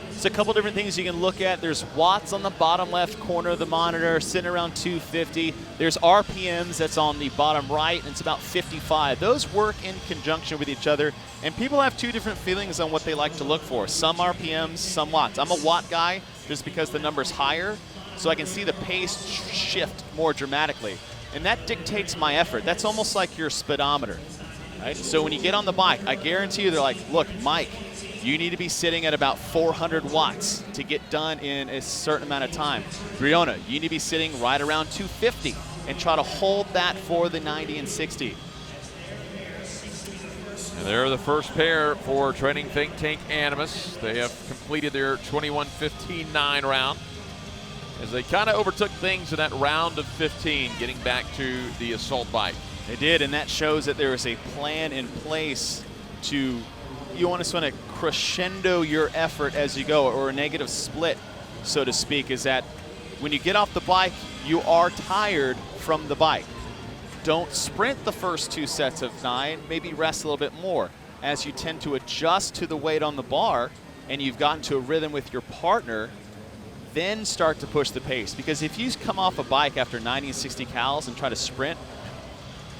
It's a couple different things you can look at. There's watts on the bottom left corner of the monitor, sitting around 250. There's RPMs that's on the bottom right, and it's about 55. Those work in conjunction with each other, and people have 2 different feelings on what they like to look for. Some RPMs, some watts. I'm a watt guy just because the number's higher, so I can see the pace shift more dramatically. And that dictates my effort. That's almost like your speedometer, right? So when you get on the bike, I guarantee you they're like, look, Mike, you need to be sitting at about 400 watts to get done in a certain amount of time. Brianna, you need to be sitting right around 250 and try to hold that for the 90 and 60. And they're the first pair for Training Think Tank Animus. They have completed their 21-15-9 round as they kind of overtook things in that round of 15, getting back to the assault bike. They did, and that shows that there is a plan in place to, you want to crescendo your effort as you go, or a negative split, so to speak, is that when you get off the bike, you are tired from the bike. Don't sprint the first 2 sets of 9, maybe rest a little bit more as you tend to adjust to the weight on the bar and you've gotten to a rhythm with your partner, then start to push the pace. Because if you come off a bike after 90 and 60 cals and try to sprint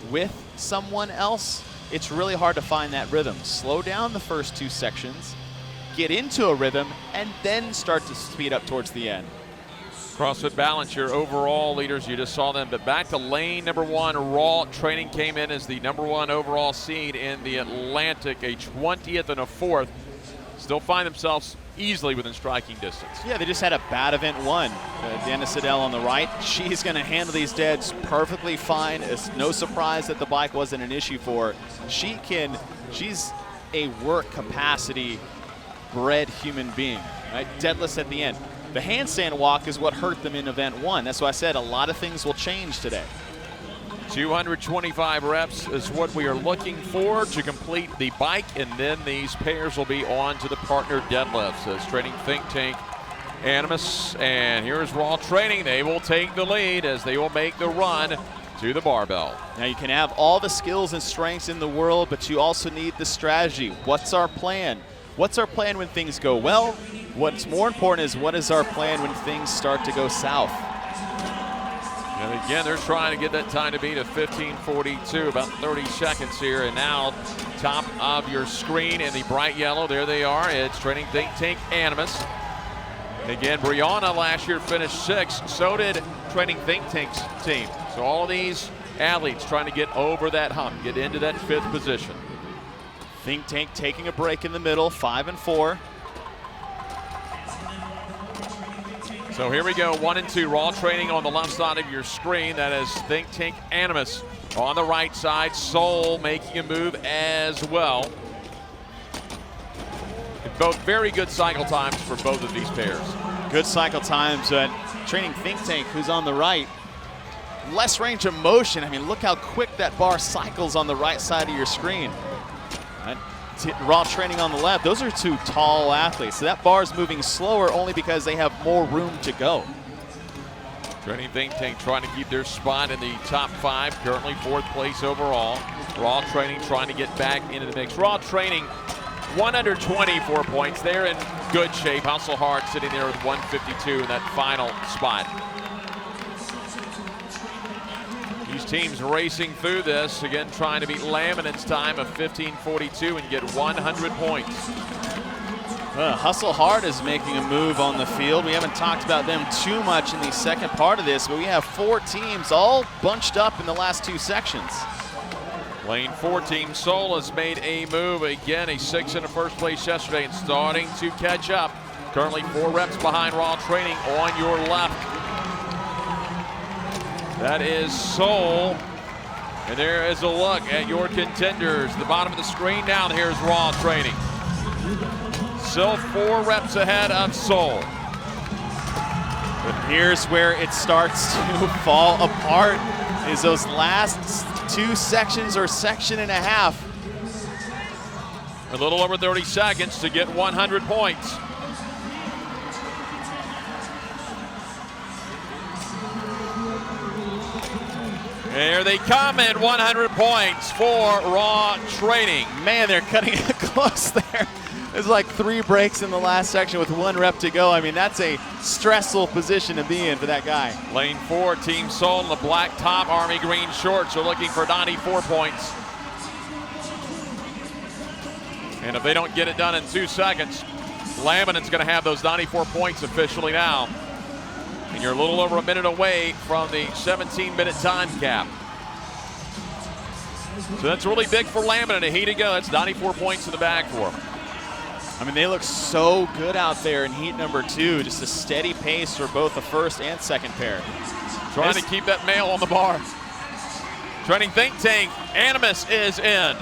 with someone else, it's really hard to find that rhythm. Slow down the first 2 sections, get into a rhythm, and then start to speed up towards the end. CrossFit Balance, your overall leaders, you just saw them, but back to lane number 1. Raw Training came in as the number 1 overall seed in the Atlantic, a 20th and a 4th. Still find themselves easily within striking distance. Yeah, they just had a bad event 1. Deanna Siddell on the right. She's going to handle these deads perfectly fine. It's no surprise that the bike wasn't an issue for her. She's a work capacity bred human being. Right? Deadlifts at the end. The handstand walk is what hurt them in event 1. That's why I said a lot of things will change today. 225 reps is what we are looking for to complete the bike, and then these pairs will be on to the Partner Deadlifts as training Think Tank, Animus, and here's Raw Training. They will take the lead as they will make the run to the barbell. Now you can have all the skills and strengths in the world, but you also need the strategy. What's our plan? What's our plan when things go well? What's more important is what is our plan when things start to go south? And again, they're trying to get that time to be to 15:42, about 30 seconds here. And now, top of your screen in the bright yellow, there they are. It's Training Think Tank Animus. And again, Brianna last year finished 6th. So did Training Think Tank's team. So all of these athletes trying to get over that hump, get into that 5th position. Think Tank taking a break in the middle, 5 and 4. So here we go, 1 and 2, Raw Training on the left side of your screen. That is Think Tank Animus. On the right side, Seoul making a move as well. Both very good cycle times for both of these pairs. Good cycle times. Training Think Tank, who's on the right, less range of motion. I mean, look how quick that bar cycles on the right side of your screen. Raw Training on the left. Those are 2 tall athletes. So that bar is moving slower only because they have more room to go. Training Think Tank trying to keep their spot in the top 5, currently 4th place overall. Raw Training trying to get back into the mix. Raw Training 124 points. They're in good shape. Hustle Hard sitting there with 152 in that final spot. These teams racing through this, again trying to beat Laminen's time of 15:42 and get 100 points. Hustle Hard is making a move on the field. We haven't talked about them too much in the second part of this, but we have 4 teams all bunched up in the last 2 sections. Lane 4 team Seoul has made a move. Again, a 6th in the 1st place yesterday and starting to catch up. Currently 4 reps behind Raw Training on your left. That is Seoul. And there is a look at your contenders. The bottom of the screen down, here's Raw Training. Still 4 reps ahead of Seoul. But here's where it starts to fall apart, is those last 2 sections or section and a half. A little over 30 seconds to get 100 points. Here they come at 100 points for Raw Training. Man, they're cutting it close there. There's like 3 breaks in the last section with 1 rep to go. I mean, that's a stressful position to be in for that guy. Lane 4, Team Seoul in the black top, army green shorts are looking for 94 points. And if they don't get it done in 2 seconds, Laminen's going to have those 94 points officially now. And you're a little over a minute away from the 17-minute time cap. So that's really big for Laminen. A heat to go. That's 94 points in the bag for him. I mean, they look so good out there in heat number 2. Just a steady pace for both the 1st and 2nd pair. Trying to keep that male on the bar. Training Think Tank, Animus is in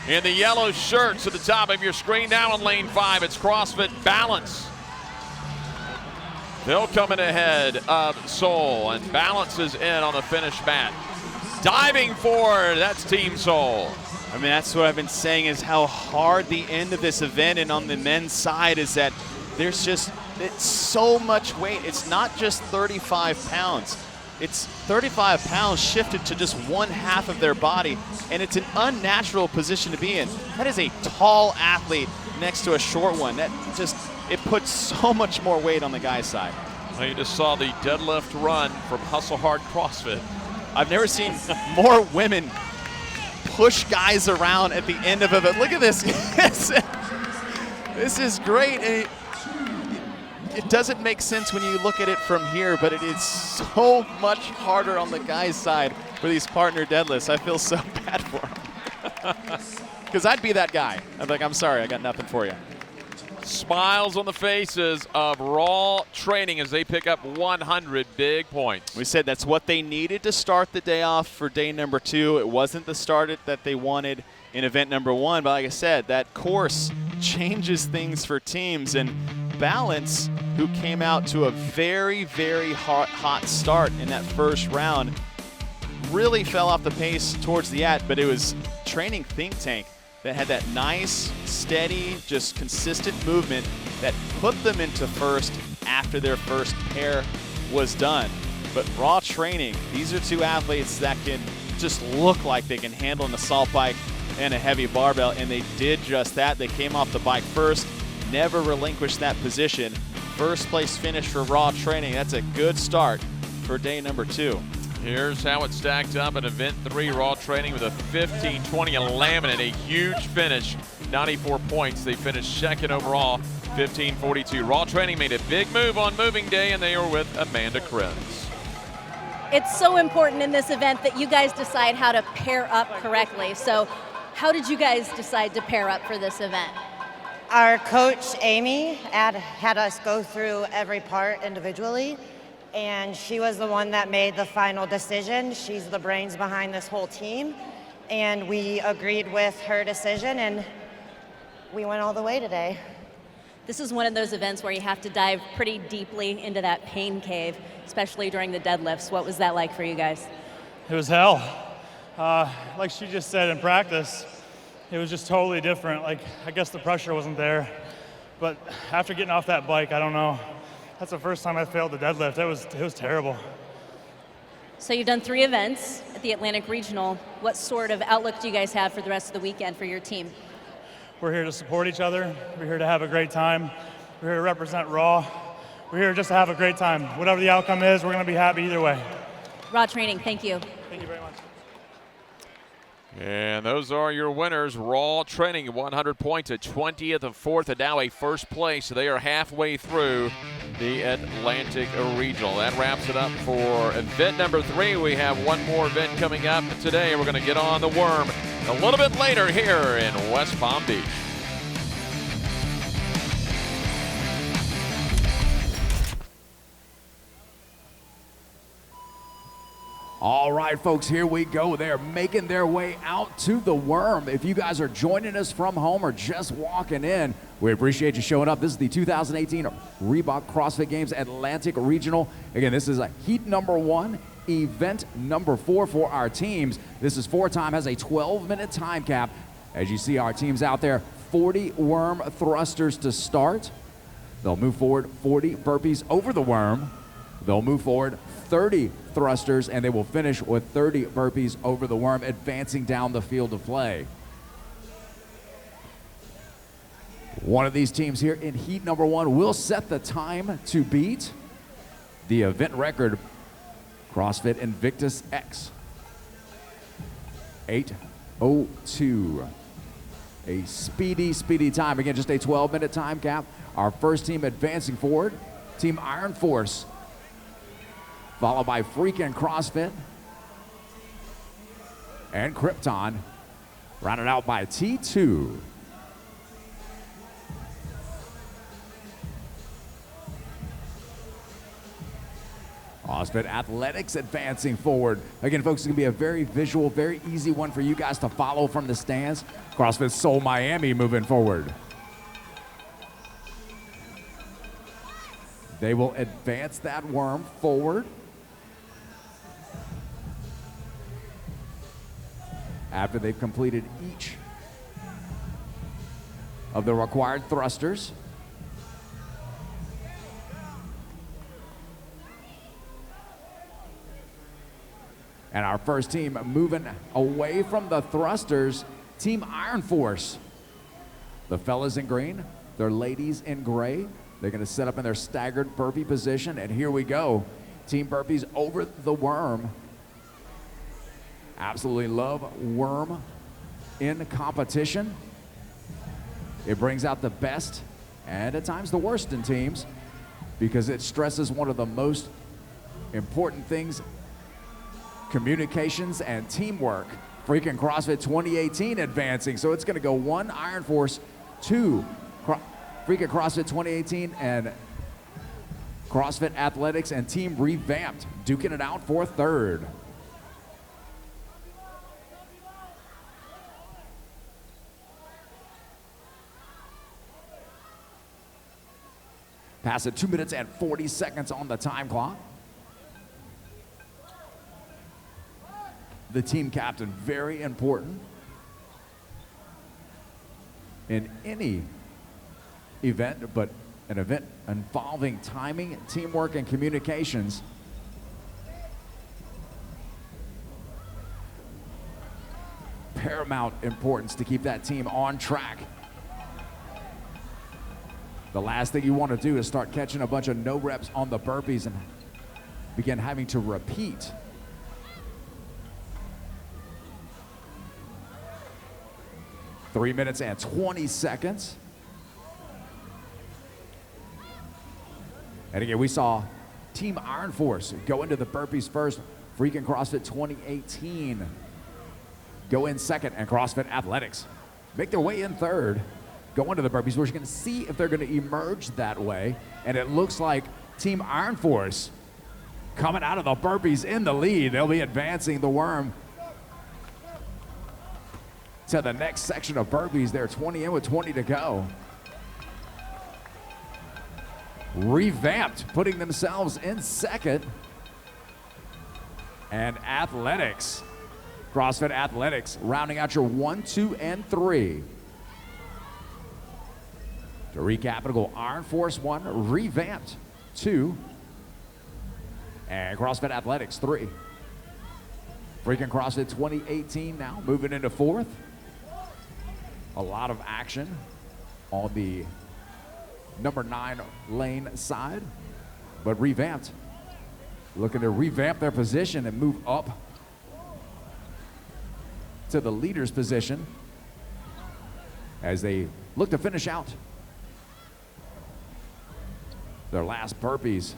the yellow shirts at the top of your screen. Now in lane 5, it's CrossFit Balance. They'll come in ahead of Seoul, and Balance is in on the finish mat. Diving forward, that's Team Seoul. I mean, that's what I've been saying, is how hard the end of this event and on the men's side is that it's so much weight. It's not just 35 pounds. It's 35 pounds shifted to just 1/2 of their body, and it's an unnatural position to be in. That is a tall athlete next to a short one. It puts so much more weight on the guy's side. Well, you just saw the deadlift run from Hustle Hard CrossFit. I've never seen more women push guys around at the end of it. Look at this. This is great. it doesn't make sense when you look at it from here, but it is so much harder on the guy's side for these partner deadlifts. I feel so bad for him. Because I'd be that guy. I'm like, I'm sorry, I got nothing for you. Smiles on the faces of Raw Training as they pick up 100 big points. We said that's what they needed to start the day off for day number 2. It wasn't the start that they wanted in event number 1, but like I said, that course changes things for teams. And Balance, who came out to a very, very hot start in that first round, really fell off the pace towards the end, but it was Training Think Tank that had that nice, steady, just consistent movement that put them into first after their first pair was done. But Raw Training, these are two athletes that can just look like they can handle an assault bike and a heavy barbell, and they did just that. They came off the bike first, never relinquished that position. First place finish for Raw Training. That's a good start for day number 2. Here's how it stacked up in event 3, Raw Training with a 15-20 laminate, a huge finish, 94 points. They finished second overall, 15-42. Raw Training made a big move on moving day, and they were with Amanda Krenz. It's so important in this event that you guys decide how to pair up correctly. So how did you guys decide to pair up for this event? Our coach, Amy, had us go through every part individually, and she was the one that made the final decision. She's the brains behind this whole team, and we agreed with her decision, and we went all the way today. This is one of those events where you have to dive pretty deeply into that pain cave, especially during the deadlifts. What was that like for you guys? It was hell. Like she just said in practice, it was just totally different. Like, I guess the pressure wasn't there. But after getting off that bike, I don't know. That's the first time I failed the deadlift. It was terrible. So you've done 3 events at the Atlantic Regional. What sort of outlook do you guys have for the rest of the weekend for your team? We're here to support each other. We're here to have a great time. We're here to represent Raw. We're here just to have a great time. Whatever the outcome is, we're going to be happy either way. Raw Training, thank you. Thank you very much. And those are your winners. Raw Training, 100 points, a 20th, a 4th, and now a first place. So they are halfway through the Atlantic Regional. That wraps it up for event number 3. We have one more event coming up today. We're going to get on the Worm a little bit later here in West Palm Beach. All right, folks, here we go. They're making their way out to the Worm. If you guys are joining us from home or just walking in, we appreciate you showing up. This is the 2018 Reebok CrossFit Games Atlantic Regional. Again, this is a heat number 1, event number 4 for our teams. This is 4-time, has a 12-minute time cap. As you see our teams out there, 40 worm thrusters to start. They'll move forward 40 burpees over the worm. They'll move forward 30 thrusters, and they will finish with 30 burpees over the worm, advancing down the field of play. One of these teams here in heat number 1 will set the time to beat the event record, CrossFit Invictus X. 8:02. A speedy time. Again, just a 12-minute time cap. Our first team advancing forward, Team Iron Force, followed by Freakin' CrossFit and Krypton, rounded out by T2. CrossFit Athletics advancing forward. Again, folks, it's going to be a very visual, very easy one for you guys to follow from the stands. CrossFit Seoul, Miami moving forward. They will advance that worm forward. After they've completed each of the required thrusters. And our first team moving away from the thrusters, Team Iron Force. The fellas in green, their ladies in gray. They're going to set up in their staggered burpee position, and here we go. Team burpees over the worm. Absolutely love worm in competition. It brings out the best and at times the worst in teams. because it stresses one of the most important things, communications and teamwork. Freaking CrossFit 2018 advancing. So it's going to go 1 Iron Force, 2 Freaking CrossFit 2018 and CrossFit Athletics and Team Revamped duking it out for third. Pass at 2 minutes and 40 seconds on the time clock. The team captain, very important in any event, but an event involving timing, teamwork, and communications. Paramount importance to keep that team on track. The last thing you want to do is start catching a bunch of no reps on the burpees and begin having to repeat. Three minutes and 20 seconds. And again, we saw Team Iron Force go into the burpees first. Freaking CrossFit 2018 go in second, and CrossFit Athletics make their way in third. Go into the burpees. We're going to see if they're going to emerge that way. And it looks like Team Iron Force coming out of the burpees in the lead. They'll be advancing the worm to the next section of burpees. They're 20 in with 20 to go. Revamped, putting themselves in second. And Athletics, CrossFit Athletics, rounding out your 1, 2, and 3. To recap, it'll go Iron Force 1, Revamped 2, and CrossFit Athletics 3. Freaking CrossFit 2018 now moving into fourth. A lot of action on the number 9 lane side, but Revamped looking to revamp their position and move up to the leader's position as they look to finish out their last burpees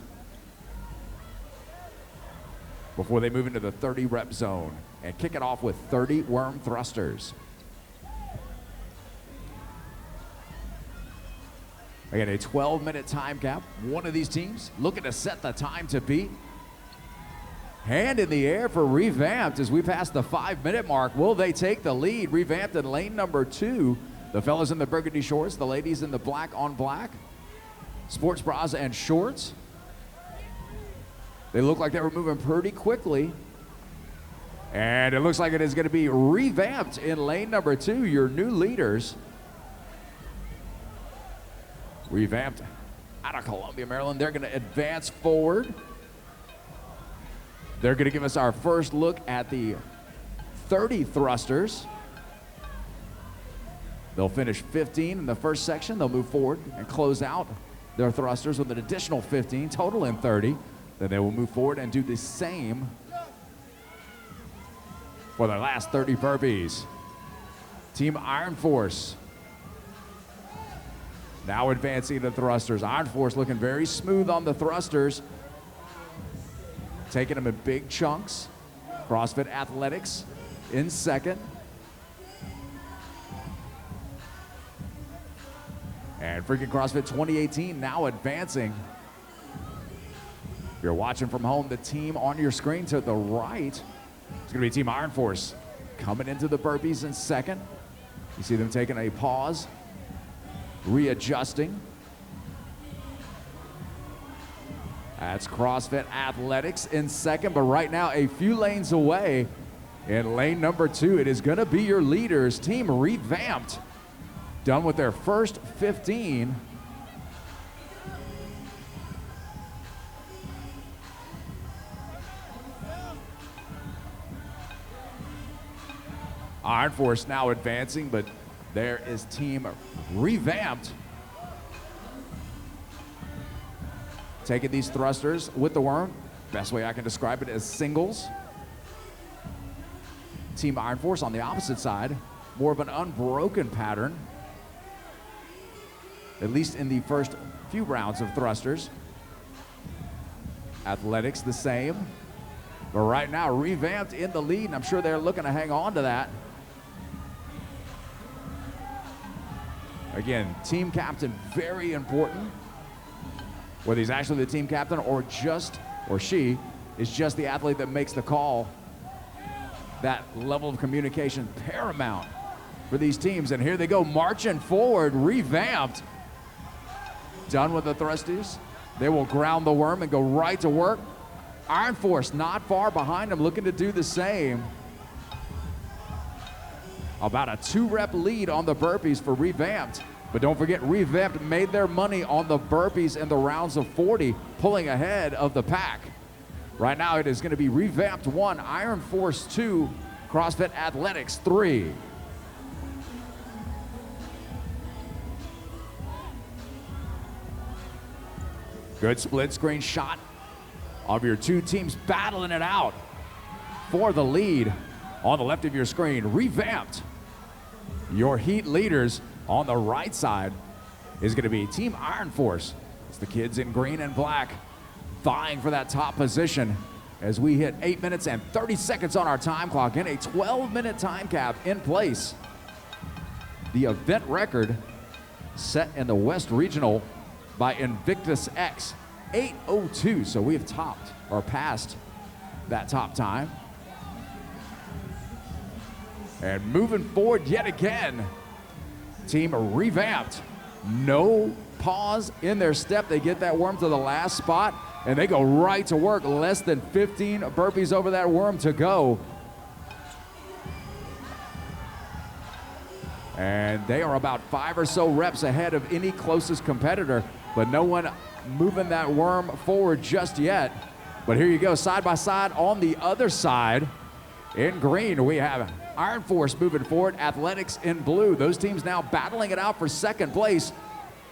before they move into the 30 rep zone and kick it off with 30 worm thrusters. Again, a 12-minute time cap. One of these teams looking to set the time to beat. Hand in the air for Revamped as we pass the 5-minute mark. Will they take the lead? Revamped in lane number 2. The fellas in the burgundy shorts, the ladies in the black on black. Sports bras and shorts. They look like they were moving pretty quickly. And it looks like it is going to be Revamped in lane number 2, your new leaders. Revamped out of Columbia, Maryland. They're going to advance forward. They're going to give us our first look at the 30 thrusters. They'll finish 15 in the first section. They'll move forward and close out their thrusters with an additional 15, total in 30. Then they will move forward and do the same for their last 30 burpees. Team Iron Force now advancing the thrusters. Iron Force looking very smooth on the thrusters, taking them in big chunks. CrossFit Athletics in second. And freaking CrossFit 2018 now advancing. If you're watching from home, the team on your screen to the right is going to be Team Iron Force coming into the burpees in second. You see them taking a pause, readjusting. That's CrossFit Athletics in second, but right now a few lanes away in lane number 2, it is going to be your leaders, Team Revamped, done with their first 15. Iron Force now advancing, but there is Team Revamped taking these thrusters with the worm. Best way I can describe it as singles. Team Iron Force on the opposite side, more of an unbroken pattern, at least in the first few rounds of thrusters. Athletics the same. But right now, Revamped in the lead, and I'm sure they're looking to hang on to that. Again, team captain, very important. Whether he's actually the team captain or she is just the athlete that makes the call. That level of communication paramount for these teams. And here they go, marching forward, Revamped. Done with the thrusters. They will ground the worm and go right to work. Iron Force not far behind them, looking to do the same. About a 2-rep lead on the burpees for Revamped. But don't forget, Revamped made their money on the burpees in the rounds of 40, pulling ahead of the pack. Right now it is going to be Revamped 1, Iron Force 2, CrossFit Athletics 3. Good split screen shot of your two teams battling it out for the lead. On the left of your screen, Revamped. Your heat leaders on the right side is going to be Team Iron Force. It's the kids in green and black vying for that top position as we hit 8 minutes and 30 seconds on our time clock and a 12-minute time cap in place. The event record set in the West Regional by Invictus X, 8:02. So we have topped or passed that top time. And moving forward yet again, Team Revamped. No pause in their step. They get that worm to the last spot and they go right to work. Less than 15 burpees over that worm to go. And they are about 5 or so reps ahead of any closest competitor, but no one moving that worm forward just yet. But here you go, side by side on the other side. In green, we have Iron Force moving forward, Athletics in blue. Those teams now battling it out for second place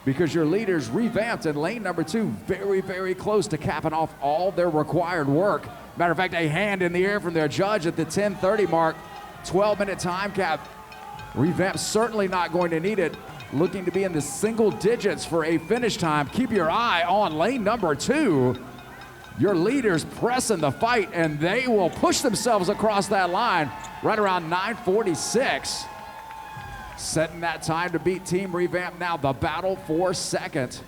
because your leaders, Revamped in lane number 2, very, very close to capping off all their required work. Matter of fact, a hand in the air from their judge at the 10:30 mark. 12-minute time cap. Revamped certainly not going to need it. Looking to be in the single digits for a finish time. Keep your eye on lane number 2. Your leaders pressing the fight, and they will push themselves across that line right around 9:46. Setting that time to beat Team Revamped now. The battle for second.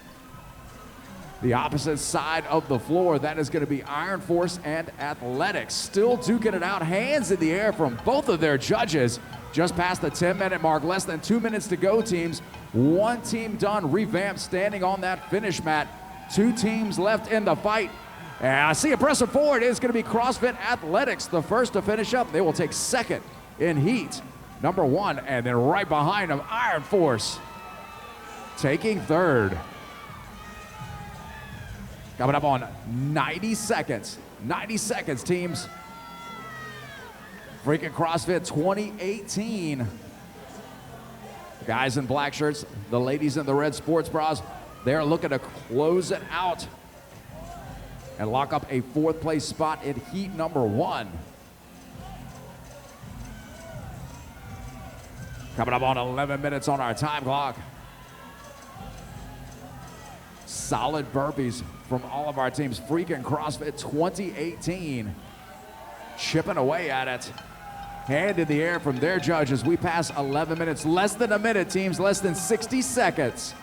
The opposite side of the floor, that is going to be Iron Force and Athletics. Still duking it out, hands in the air from both of their judges. Just past the 10-minute mark, less than 2 minutes to go, teams. One team done, Revamped standing on that finish mat. 2 teams left in the fight. And I see a pressing forward. It's going to be CrossFit Athletics, the first to finish up. They will take second in heat number 1, and then right behind them, Iron Force taking third. Coming up on 90 seconds. 90 seconds, teams. Freaking CrossFit 2018. Guys in black shirts, the ladies in the red sports bras, they're looking to close it out and lock up a 4th place spot in heat number 1. Coming up on 11 minutes on our time clock. Solid burpees from all of our teams. Freaking CrossFit 2018. Chipping away at it. Hand in the air from their judges. We pass 11 minutes. Less than a minute, teams. Less than 60 seconds.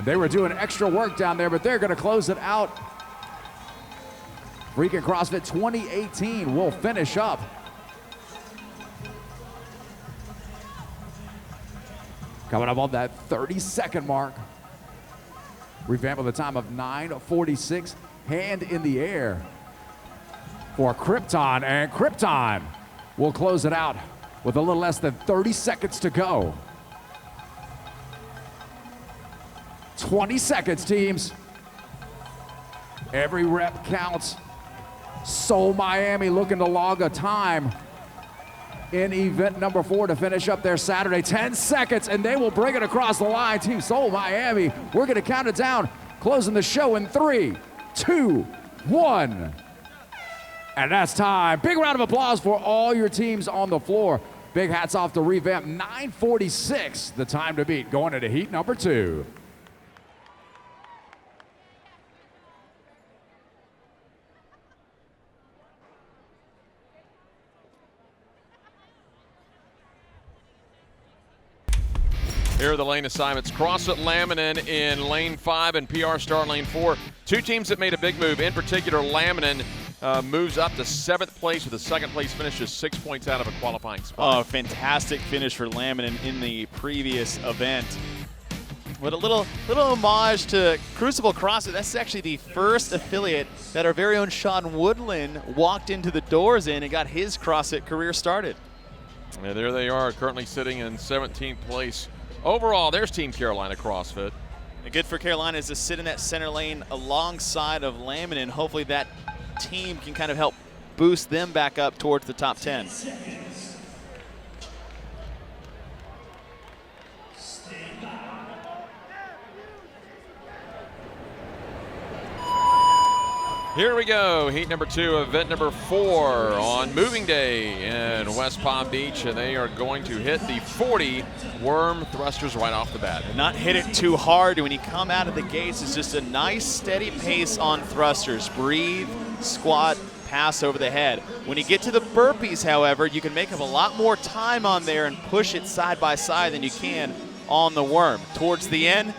They were doing extra work down there, but they're going to close it out. Freaking CrossFit 2018 will finish up. Coming up on that 30-second mark. Revamp with a time of 9:46. Hand in the air for Krypton, and Krypton will close it out with a little less than 30 seconds to go. 20 seconds, teams. Every rep counts. Seoul, Miami looking to log a time in event number 4 to finish up their Saturday. 10 seconds, and they will bring it across the line. Team Seoul, Miami, we're going to count it down. Closing the show in 3, 2, 1. And that's time. Big round of applause for all your teams on the floor. Big hats off to Revamp. 9:46, the time to beat, going into heat number 2. Here are the lane assignments. CrossFit Laminin in lane 5 and PR Star in lane 4. Two teams that made a big move. In particular, Laminin moves up to 7th place with a 2nd place finish, just 6 points out of a qualifying spot. Oh, fantastic finish for Laminin in the previous event. With a little homage to Crucible CrossFit. That's actually the first affiliate that our very own Sean Woodland walked into the doors in and got his CrossFit career started. And there they are, currently sitting in 17th place. Overall, there's Team Carolina CrossFit. And good for Carolina is to sit in that center lane alongside of Laminin. Hopefully that team can kind of help boost them back up towards the top 10. Here we go, heat number 2, event number 4 on moving day in West Palm Beach, and they are going to hit the 40 worm thrusters right off the bat. Not hit it too hard. When you come out of the gates, it's just a nice steady pace on thrusters. Breathe, squat, pass over the head. When you get to the burpees, however, you can make up a lot more time on there and push it side by side than you can on the worm. Towards the end,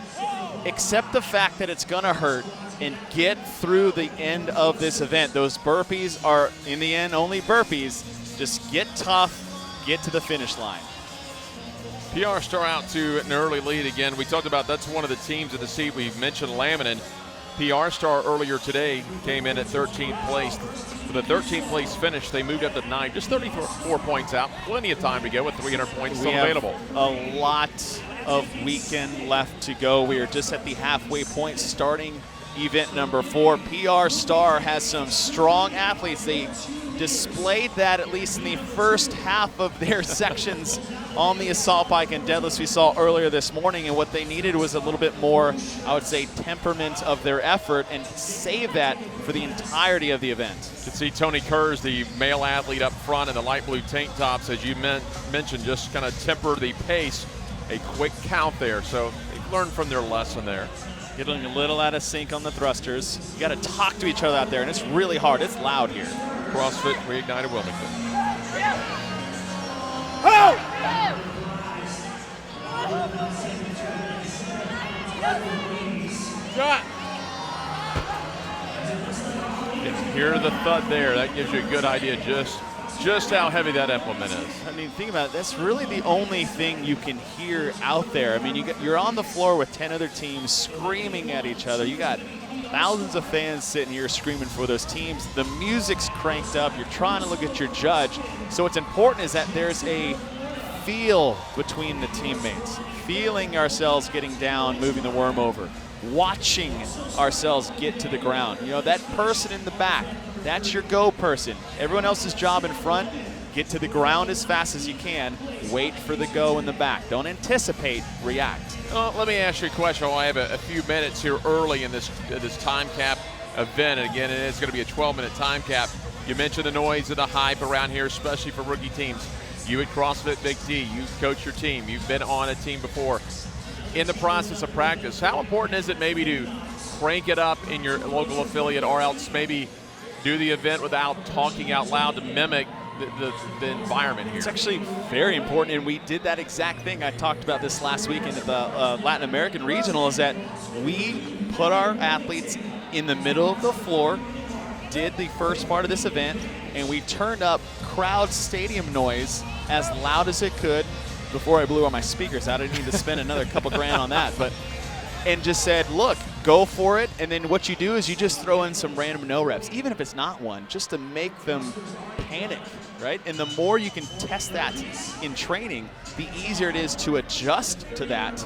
accept the fact that it's gonna hurt and get through the end of this event. Those burpees are, in the end, only burpees. Just get tough, get to the finish line. PR Star out to an early lead again. We talked about that's one of the teams in the seat. We've mentioned Laminin. PR Star earlier today came in at 13th place. For the 13th place finish, they moved up to 9, just 34 points out. Plenty of time to go with 300 points still available. A lot of weekend left to go. We are just at the halfway point starting event number 4. PR Star has some strong athletes. They displayed that at least in the first half of their sections on the assault bike and deadlifts we saw earlier this morning, and what they needed was a little bit more, I would say, temperament of their effort and save that for the entirety of the event. You can see Tony Kurz, the male athlete up front in the light blue tank tops, as you mentioned, just kind of temper the pace, a quick count there. So they've learned from their lesson there. Getting a little out of sync on the thrusters. You got to talk to each other out there, and it's really hard. It's loud here. CrossFit Reignited Wilmington. Oh! Shot. You hear the thud there. That gives you a good idea just how heavy that implement is. I mean, think about it. That's really the only thing you can hear out there. I mean, you're on the floor with 10 other teams screaming at each other. You got thousands of fans sitting here screaming for those teams. The music's cranked up. You're trying to look at your judge. So what's important is that there's a feel between the teammates, feeling ourselves getting down, moving the worm over, watching ourselves get to the ground. You know, that person in the back, that's your go person. Everyone else's job in front, get to the ground as fast as you can. Wait for the go in the back. Don't anticipate, react. Well, let me ask you a question. I have a few minutes here early in this time cap event. And again, it is going to be a 12-minute time cap. You mentioned the noise and the hype around here, especially for rookie teams. You at CrossFit Big T, you coach your team. You've been on a team before. In the process of practice, how important is it maybe to crank it up in your local affiliate, or else maybe do the event without talking out loud to mimic the environment here? It's actually very important, and we did that exact thing. I talked about this last weekend at the Latin American Regional, is that we put our athletes in the middle of the floor, did the first part of this event, and we turned up crowd stadium noise as loud as it could before I blew all my speakers out. I didn't need to spend another couple grand on that, and just said, look, go for it. And then what you do is you just throw in some random no reps, even if it's not one, just to make them panic, right? And the more you can test that in training, the easier it is to adjust to that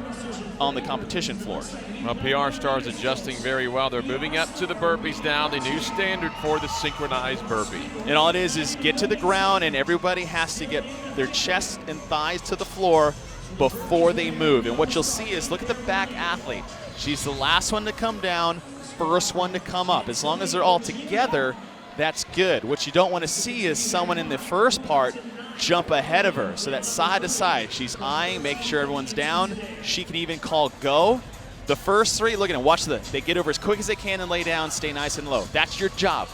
on the competition floor. Well, PR Star's adjusting very well. They're moving up to the burpees now, the new standard for the synchronized burpee. And all it is get to the ground, and everybody has to get their chest and thighs to the floor before they move. And what you'll see is, look at the back athlete. She's the last one to come down, first one to come up. As long as they're all together, that's good. What you don't want to see is someone in the first part jump ahead of her. So that side to side, she's eyeing, make sure everyone's down. She can even call go. The first three, look at them, watch they get over as quick as they can and lay down, stay nice and low. That's your job.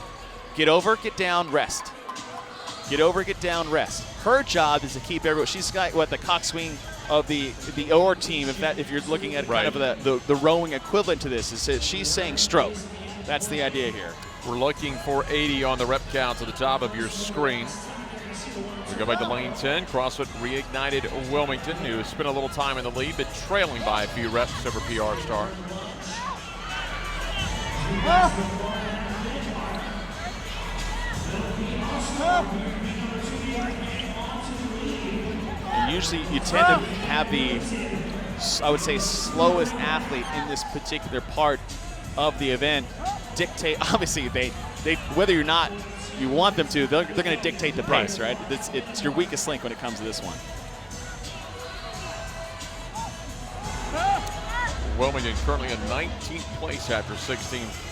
Get over, get down, rest. Get over, get down, rest. Her job is to keep everyone, she's got what, the cock swing of the OR team, if you're looking at kind of the rowing equivalent to this, is that she's saying stroke. That's the idea here. We're looking for 80 on the rep count at the top of your screen. We go back to lane 10. CrossFit reignited Wilmington, who spent a little time in the lead, but trailing by a few reps over PR Star. And usually you tend to have the, I would say, slowest athlete in this particular part of the event dictate. Obviously, they whether or not you want them to, they're going to dictate the pace, right? It's your weakest link when it comes to this one. Wilmington currently in 19th place after 16th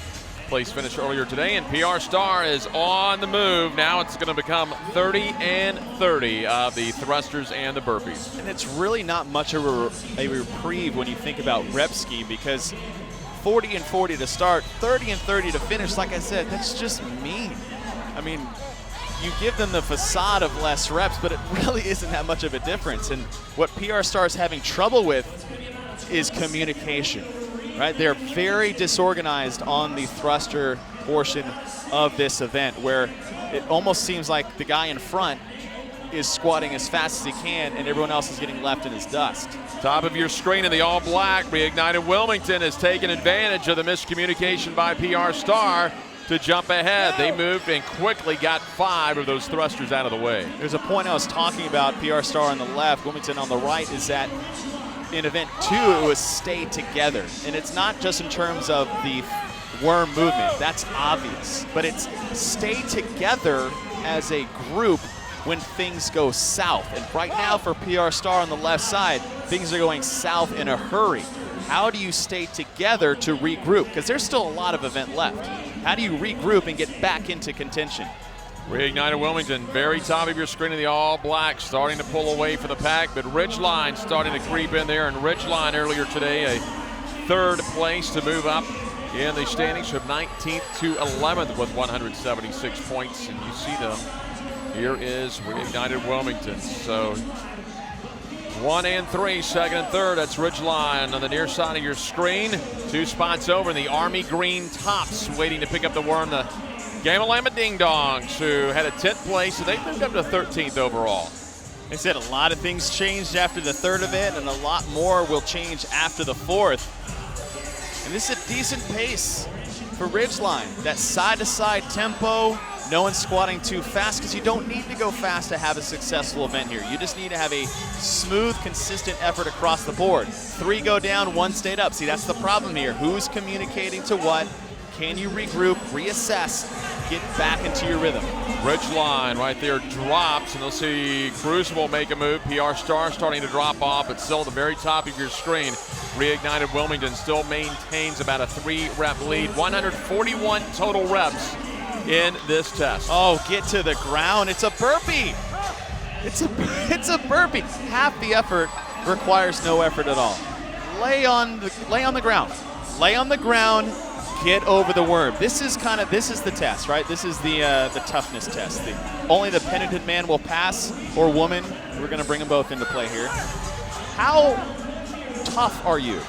place finish earlier today, and PR Star is on the move. Now it's going to become 30 and 30 of the thrusters and the burpees. And it's really not much of a reprieve when you think about rep scheme, because 40 and 40 to start, 30 and 30 to finish, like I said, that's just mean. I mean, you give them the facade of less reps, but it really isn't that much of a difference. And what PR Star is having trouble with is communication, right? They're very disorganized on the thruster portion of this event, where it almost seems like the guy in front is squatting as fast as he can and everyone else is getting left in his dust. Top of your screen in the all black, reignited Wilmington has taken advantage of the miscommunication by PR Star to jump ahead. They moved and quickly got 5 of those thrusters out of the way. There's a point I was talking about, PR Star on the left, Wilmington on the right, is that in event 2 it was stay together. And it's not just in terms of the worm movement, that's obvious, but it's stay together as a group when things go south. And right now for PR Star on the left side, things are going south in a hurry. How do you stay together to regroup? Because there's still a lot of event left. How do you regroup and get back into contention? Reignited Wilmington, very top of your screen in the all black, starting to pull away from the pack, but Ridgeline starting to creep in there, and Ridgeline earlier today, a 3rd place to move up in the standings from 19th to 11th with 176 points, and you see them. Here is Reignited Wilmington. So 1 and 3, 2nd and 3rd. That's Ridgeline on the near side of your screen. 2 spots over in the Army Green Tops, waiting to pick up the worm. The Gamalama Ding Dongs, who had a 10th place, so they moved up to 13th overall. They said a lot of things changed after the 3rd event, and a lot more will change after the 4th. And this is a decent pace for Ridgeline. That side-to-side tempo. No one's squatting too fast, because you don't need to go fast to have a successful event here. You just need to have a smooth, consistent effort across the board. 3 go down, 1 stayed up. See, that's the problem here. Who's communicating to what? Can you regroup, reassess, get back into your rhythm? Ridgeline right there drops, and they'll see Crucible make a move. PR Star starting to drop off, but still at the very top of your screen. Reignited Wilmington still maintains about a 3-rep lead. 141 total reps in this test. Oh, get to the ground. It's a burpee. It's a burpee. Half the effort requires no effort at all. Lay on the ground. Lay on the ground. Get over the worm. This is the test, right? This is the toughness test. Only the penitent man will pass, or woman. We're going to bring them both into play here. How tough are you?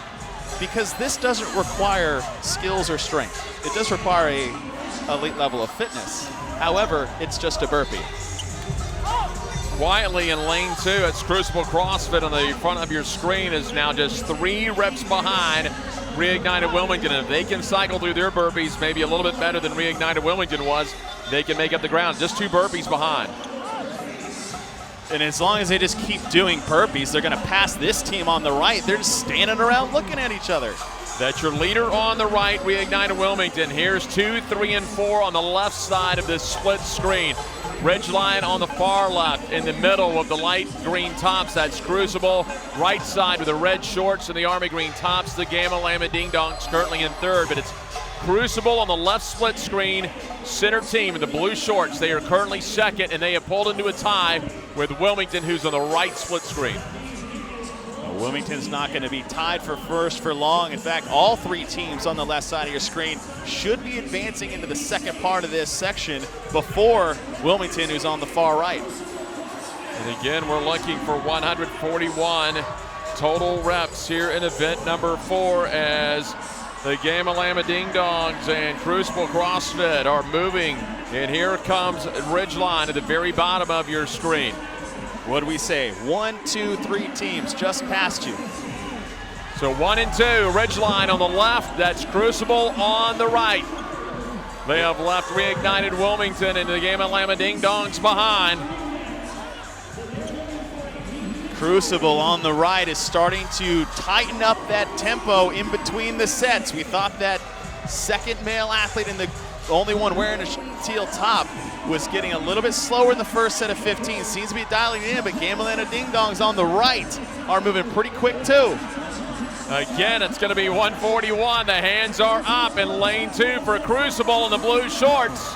Because this doesn't require skills or strength. It does require a elite level of fitness. However, it's just a burpee. Quietly in lane 2, it's Crucible CrossFit on the front of your screen, is now just 3 reps behind Reignited Wilmington. And if they can cycle through their burpees maybe a little bit better than Reignited Wilmington was, they can make up the ground. Just 2 burpees behind. And as long as they just keep doing burpees, they're going to pass this team on the right. They're just standing around looking at each other. That's your leader on the right, Reignited Wilmington. Here's 2, 3, and 4 on the left side of this split screen. Ridgeline on the far left, in the middle of the light green tops, that's Crucible. Right side with the red shorts and the army green tops, the Gamalama Ding Dongs currently in 3rd, but it's Crucible on the left split screen, center team in the blue shorts. They are currently 2nd, and they have pulled into a tie with Wilmington, who's on the right split screen. Wilmington's not going to be tied for 1st for long. In fact, all 3 teams on the left side of your screen should be advancing into the 2nd part of this section before Wilmington, who's on the far right. And again, we're looking for 141 total reps here in event number 4 as the Gamma Llama Ding Dongs and Crucible CrossFit are moving. And here comes Ridgeline at the very bottom of your screen. What do we say? 1, 2, 3 teams just past you. So 1 and 2, Ridgeline on the left, that's Crucible on the right. They have left Reignited Wilmington and the Gamma Llama Ding Dongs behind. Crucible on the right is starting to tighten up that tempo in between the sets. We thought that second male athlete and the only one wearing a teal top was getting a little bit slower in the first set of 15. Seems to be dialing in, but Gamma Llama Ding Dongs on the right are moving pretty quick too. Again, it's going to be 141. The hands are up in lane 2 for Crucible in the blue shorts.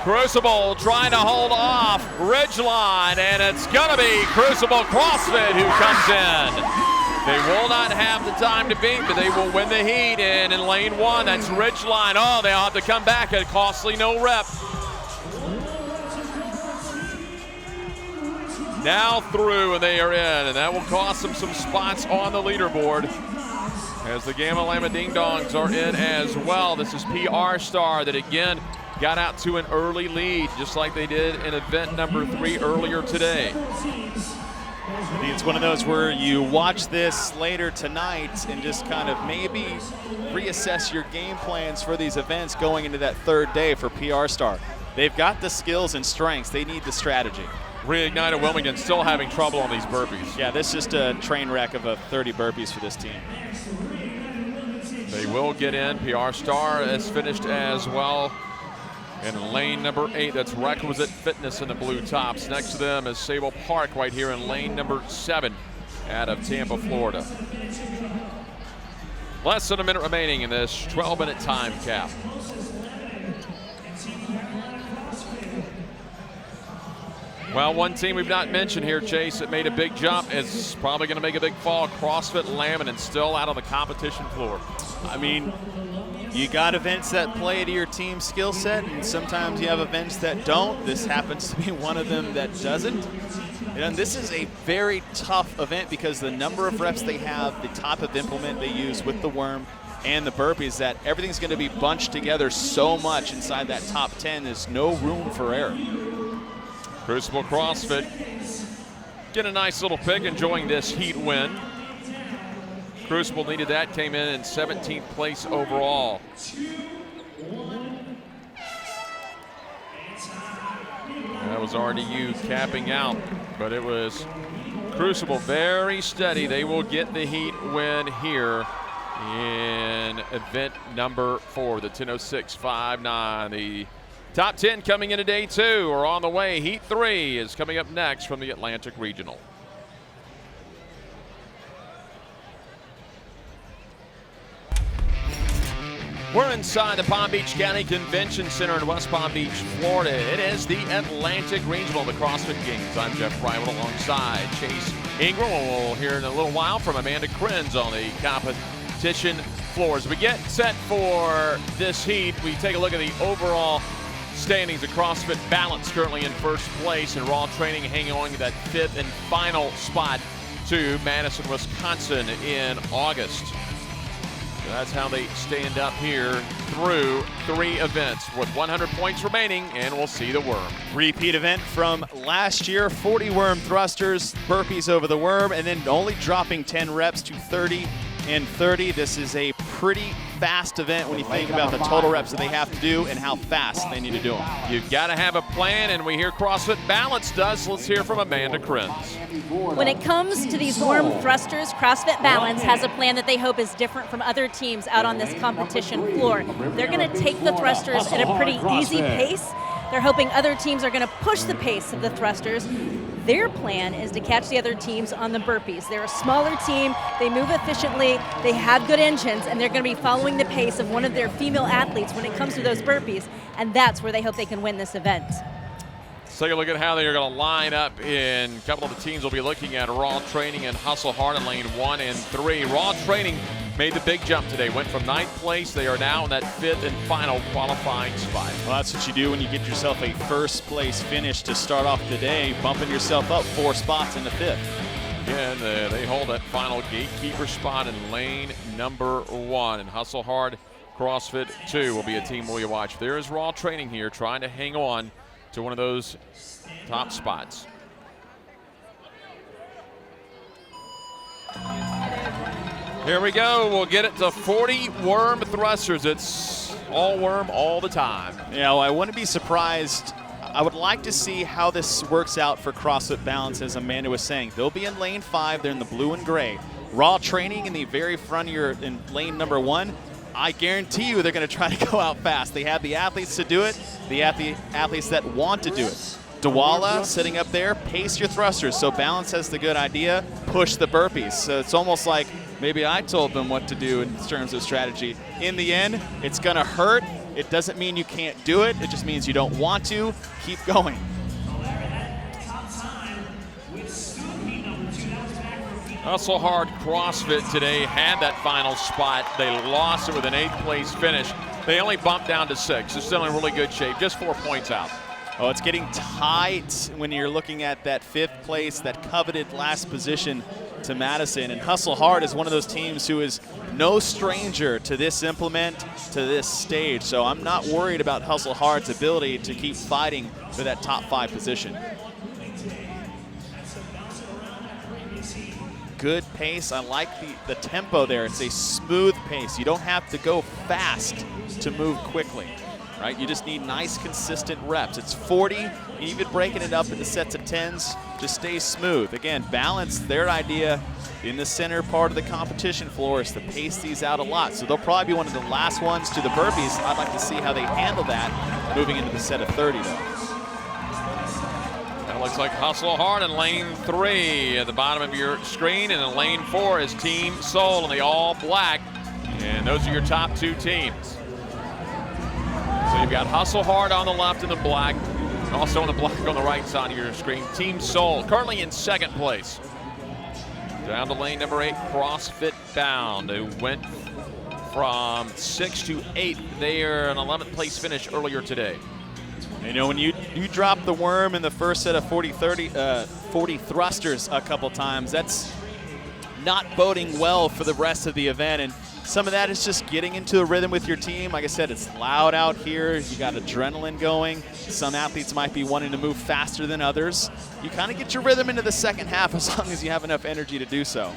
Crucible trying to hold off Ridgeline, and it's going to be Crucible CrossFit who comes in. They will not have the time to beat, but they will win the heat. And in lane 1, that's Ridgeline. Oh, they'll have to come back at a costly no rep. Now through, and they are in, and that will cost them some spots on the leaderboard as the Gamma Llama Ding Dongs are in as well. This is PR Star that again got out to an early lead, just like they did in event number 3 earlier today. I think it's one of those where you watch this later tonight and just kind of maybe reassess your game plans for these events going into that 3rd day for PR Star. They've got the skills and strengths. They need the strategy. Reignited Wilmington still having trouble on these burpees. Yeah, this is just a train wreck of 30 burpees for this team. They will get in. PR Star has finished as well. And in lane number 8, that's Requisite Fitness in the blue tops. Next to them is Sable Park right here in lane number 7 out of Tampa, Florida. Less than a minute remaining in this 12-minute time cap. Well, one team we've not mentioned here, Chase, that made a big jump is probably going to make a big fall. CrossFit Laminate still out on the competition floor. I mean, you got events that play to your team's skill set, and sometimes you have events that don't. This happens to be one of them that doesn't. And this is a very tough event because the number of reps they have, the type of implement they use with the worm and the burpees, that everything's going to be bunched together so much inside that top 10. There's no room for error. Crucible CrossFit get a nice little pick, enjoying this heat win. Crucible needed that, came in 17th place overall. That was RDU capping out, but it was Crucible very steady. They will get the heat win here in event number 4, the 10:06.59. The top 10 coming into day 2 are on the way. Heat 3 is coming up next from the Atlantic Regional. We're inside the Palm Beach County Convention Center in West Palm Beach, Florida. It is the Atlantic Regional, the CrossFit Games. I'm Jeff Prywood alongside Chase Ingram. We'll hear in a little while from Amanda Krenz on the competition floors. We get set for this heat. We take a look at the overall standings of CrossFit Balance, currently in first place, and Raw Training hanging on to that 5th and final spot to Madison, Wisconsin in August. So that's how they stand up here through 3 events with 100 points remaining, and we'll see the worm. Repeat event from last year, 40 worm thrusters, burpees over the worm, and then only dropping 10 reps to 30 and 30. This is a pretty fast event when you think about the total reps that they have to do and how fast they need to do them. You've got to have a plan, and we hear CrossFit Balance does. Let's hear from Amanda Krenz. When it comes to these worm thrusters, CrossFit Balance has a plan that they hope is different from other teams out on this competition floor. They're going to take the thrusters at a pretty easy pace. They're hoping other teams are going to push the pace of the thrusters. Their plan is to catch the other teams on the burpees. They're a smaller team, they move efficiently, they have good engines, and they're going to be following the pace of one of their female athletes when it comes to those burpees, and that's where they hope they can win this event. Let's take a look at how they are going to line up. In a couple of the teams we'll be looking at Raw Training and Hustle Hard in lane 1 and 3. Raw Training made the big jump today. Went from 9th place. They are now in that 5th and final qualifying spot. Well, that's what you do when you get yourself a first place finish to start off the day, bumping yourself up 4 spots in the 5th. Again, they hold that final gatekeeper spot in lane number 1. And Hustle Hard CrossFit 2 will be a team we watch. There is Raw Training here trying to hang on to one of those top spots. Here we go. We'll get it to 40 worm thrusters. It's all worm all the time. Yeah, well, I wouldn't be surprised. I would like to see how this works out for CrossFit Balance, as Amanda was saying. They'll be in lane 5. They're in the blue and gray. Raw Training in the very front of your in lane number 1. I guarantee you they're going to try to go out fast. They have the athletes to do it, the athletes that want to do it. Dwala sitting up there, pace your thrusters. So Balance has the good idea, push the burpees. So it's almost like maybe I told them what to do in terms of strategy. In the end, it's going to hurt. It doesn't mean you can't do it. It just means you don't want to. Keep going. Hustle Hard CrossFit today had that final spot. They lost it with an 8th place finish. They only bumped down to 6. They're still in really good shape, just 4 points out. Oh, it's getting tight when you're looking at that 5th place, that coveted last position to Madison. And Hustle Hard is one of those teams who is no stranger to this implement, to this stage. So I'm not worried about Hustle Hard's ability to keep fighting for that top 5 position. Good pace. I like the tempo there. It's a smooth pace. You don't have to go fast to move quickly, right? You just need nice, consistent reps. It's 40, even breaking it up into sets of 10s, just stay smooth. Again, Balance, their idea in the center part of the competition floor is to pace these out a lot. So they'll probably be one of the last ones to the burpees. I'd like to see how they handle that moving into the set of 30, though. That looks like Hustle Hard in lane 3 at the bottom of your screen. And in lane 4 is Team Seoul in the all black. And those are your top 2 teams. So you've got Hustle Hard on the left in the black. Also in the black on the right side of your screen. Team Seoul currently in 2nd place. Down to lane number 8, CrossFit Bound, who went from 6th to 8th. They are an 11th place finish earlier today. You know, when you drop the worm in the first set of 40 thrusters a couple times, that's not boding well for the rest of the event. And some of that is just getting into a rhythm with your team. Like I said, it's loud out here. You got adrenaline going. Some athletes might be wanting to move faster than others. You kind of get your rhythm into the second half as long as you have enough energy to do so.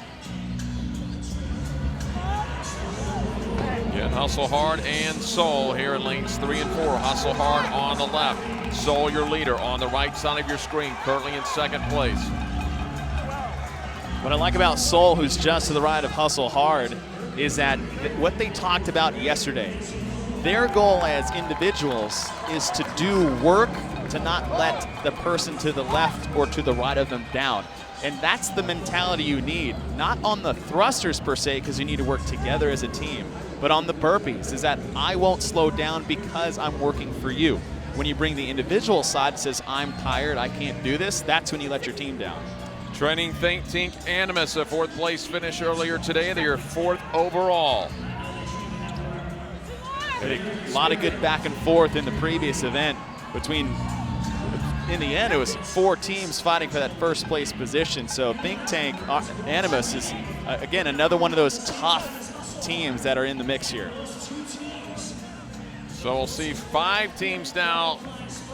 Yeah, Hustle Hard and Seoul here in lanes 3 and 4. Hustle Hard on the left. Seoul, your leader, on the right side of your screen, currently in 2nd place. What I like about Seoul, who's just to the right of Hustle Hard, is that what they talked about yesterday, their goal as individuals is to do work to not let the person to the left or to the right of them down. And that's the mentality you need, not on the thrusters per se, because you need to work together as a team, but on the burpees, is that I won't slow down because I'm working for you. When you bring the individual side that says, I'm tired, I can't do this, that's when you let your team down. Training Think Tank Animus, a 4th place finish earlier today. They are 4th overall. A lot of good back and forth in the previous event between, in the end, it was 4 teams fighting for that 1st place position. So Think Tank Animus is, again, another one of those tough teams that are in the mix here. So we'll see 5 teams now